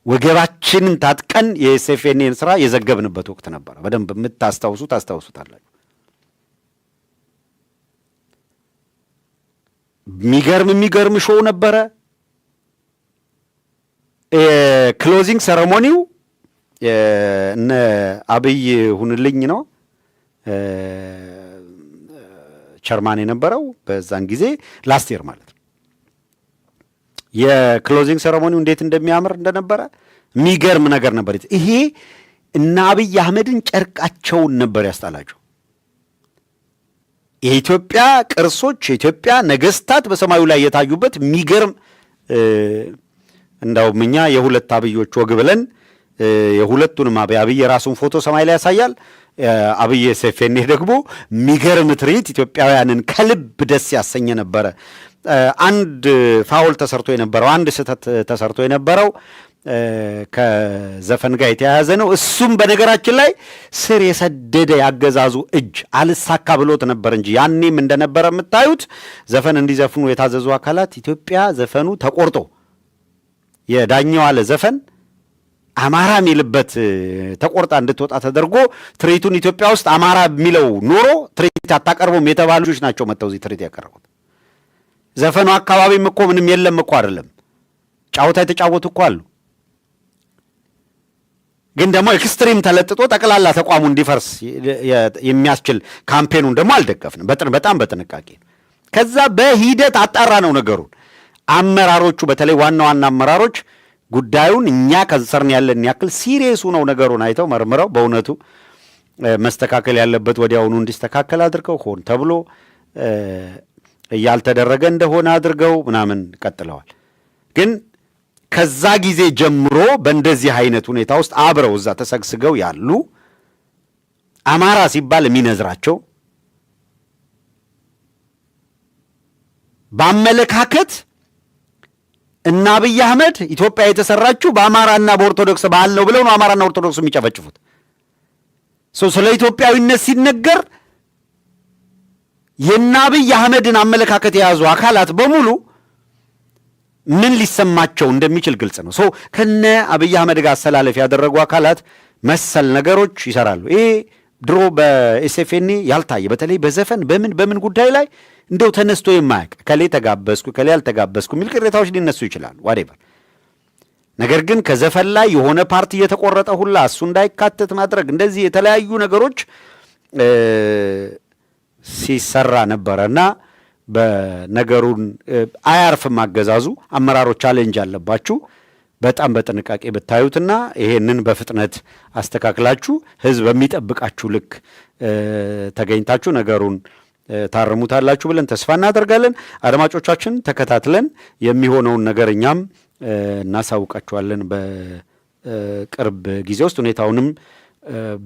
A: ወገባችንን ታጥቀን የኤስኤፍኤንን ስራ የዘገብንበት ወቅት ነበር። በደንብ የምታስታውሱታላችሁ። የሚገርም ሾው ነበረ። ክሎዚንግ ሰረሞኒው እነ አብይ ሁንልኝ ነው ቸርማን የነበረው በዛን ጊዜ ላስት ይር ማለት ነው። የክሎዚንግ ሰረሞኒው እንዴት እንደሚያምር እንደነበረ የሚገርም ነገር ነበር። ይሄ እና አብይ አህመድን ጨርቃቸውን ነበር ያስጣላቸው። የኢትዮጵያ ቅርሶች የኢትዮጵያ ነገስታት በሰማዩ ላይ የታዩበት የሚገርም እንዳውም እኛ የሁለት አብዮች ወግ ብለን የሁለቱንም አብይ የራሱን ፎቶ ሰማይ ላይ ያሳያል። አብይ ሰፌኔ ደግሞ የሚገርም ትርኢት ኢትዮጵያውያንን ከልብ ደስ ያሰኘ ነበረ። አንድ ፋውል ተሰርቶ የነበረው አንድ ስህተት ተሰርቶ የነበረው ከዘፈን ጋር የተያያዘ ነው። እሱም በነገራችን ላይ ስር የሰደደ ያገዛዙ እጅ አልሳካ ብሎት ነበር እንጂ ያኔም እንደነበረ የምታዩት ዘፈን እንዲዘፍኑ የታዘዙ አካላት ኢትዮጵያ ዘፈኑ ተቆርጦ የዳኘው አለ ዘፈን አማራ የሚልበት ተቆርጣ እንድትወጣ ተደርጎ ትርኢቱን ኢትዮጵያ ውስጥ አማራ የሚለው ኖሮ ትርኢት አታቀርቡም የተባሉ ልጆች ናቸው መጥተው እዚህ ትርኢት ያቀረቡት። ዘፈኑ አካባቢም እኮ ምንም የለም እኮ አይደለም፣ ጫወታ የተጫወቱ እኮ አሉ። ግን ደግሞ ኤክስትሪም ተለጥጦ ጠቅላላ ተቋሙ እንዲፈርስ የሚያስችል ካምፔኑን ደግሞ አልደገፍንም። በጣም በጥንቃቄ ከዛ በሂደት አጣራ ነው ነገሩን። አመራሮቹ በተለይ ዋና አመራሮች ጉዳዩን እኛ ከሰርን ያለን ያክል ሲሪየሱ ነው ነገሩን አይተው መርምረው በእውነቱ መስተካከል ያለበት ወዲያውኑ እንዲስተካከል አድርገው ሆን ተብሎ ያልተደረገ እንደሆነ አድርገው ምናምን ቀጥለዋል። ግን ከዛ ጊዜ ጀምሮ በእንደዚህ አይነት ሁኔታ ውስጥ አብረው እዛ ተሰግስገው ያሉ አማራ ሲባል የሚነዝራቸው በአመለካከት እና አብይ አህመድ ኢትዮጵያ የተሰራችው በአማራና በኦርቶዶክስ ባህል ነው ብለው ነው አማራና ኦርቶዶክስ የሚጨፈጭፉት። ስለ ኢትዮጵያዊነት ሲነገር የና አብይ አህመድን አመለካከት የያዙ አካላት በሙሉ ምን ሊሰማቸው እንደሚችል ግልጽ ነው። ከነ አብይ አህመድ ጋር አሰላለፍ ያደረጉ አካላት መሰል ነገሮች ይሰራሉ። ይሄ ድሮ በኤስኤፍኤን ያልታየ በተለይ በዘፈን በምን ጉዳይ ላይ እንደው ተነስቶ የማያውቅ ከሌ ተጋበዝኩ ከሌ አልተጋበዝኩ የሚል ቅሬታዎች ሊነሱ ይችላሉ ዋዴቨር። ነገር ግን ከዘፈን ላይ የሆነ ፓርቲ እየተቆረጠ ሁላ እሱ እንዳይካተት ማድረግ እንደዚህ የተለያዩ ነገሮች ሲሰራ ነበረና በነገሩን አያርፍም አገዛዙ። አመራሮች ቻሌንጅ አለባችሁ። በጣም በጥንቃቄ ብታዩትና ይሄንን በፍጥነት አስተካክላችሁ ህዝብ በሚጠብቃችሁ ልክ ተገኝታችሁ ነገሩን ታርሙታላችሁ ብለን ተስፋ እናደርጋለን። አድማጮቻችን ተከታትለን የሚሆነውን ነገር እኛም እናሳውቃችኋለን በቅርብ ጊዜ ውስጥ። ሁኔታውንም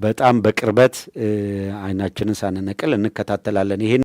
A: በጣም በቅርበት አይናችንን ሳንነቅል እንከታተላለን። ይሄን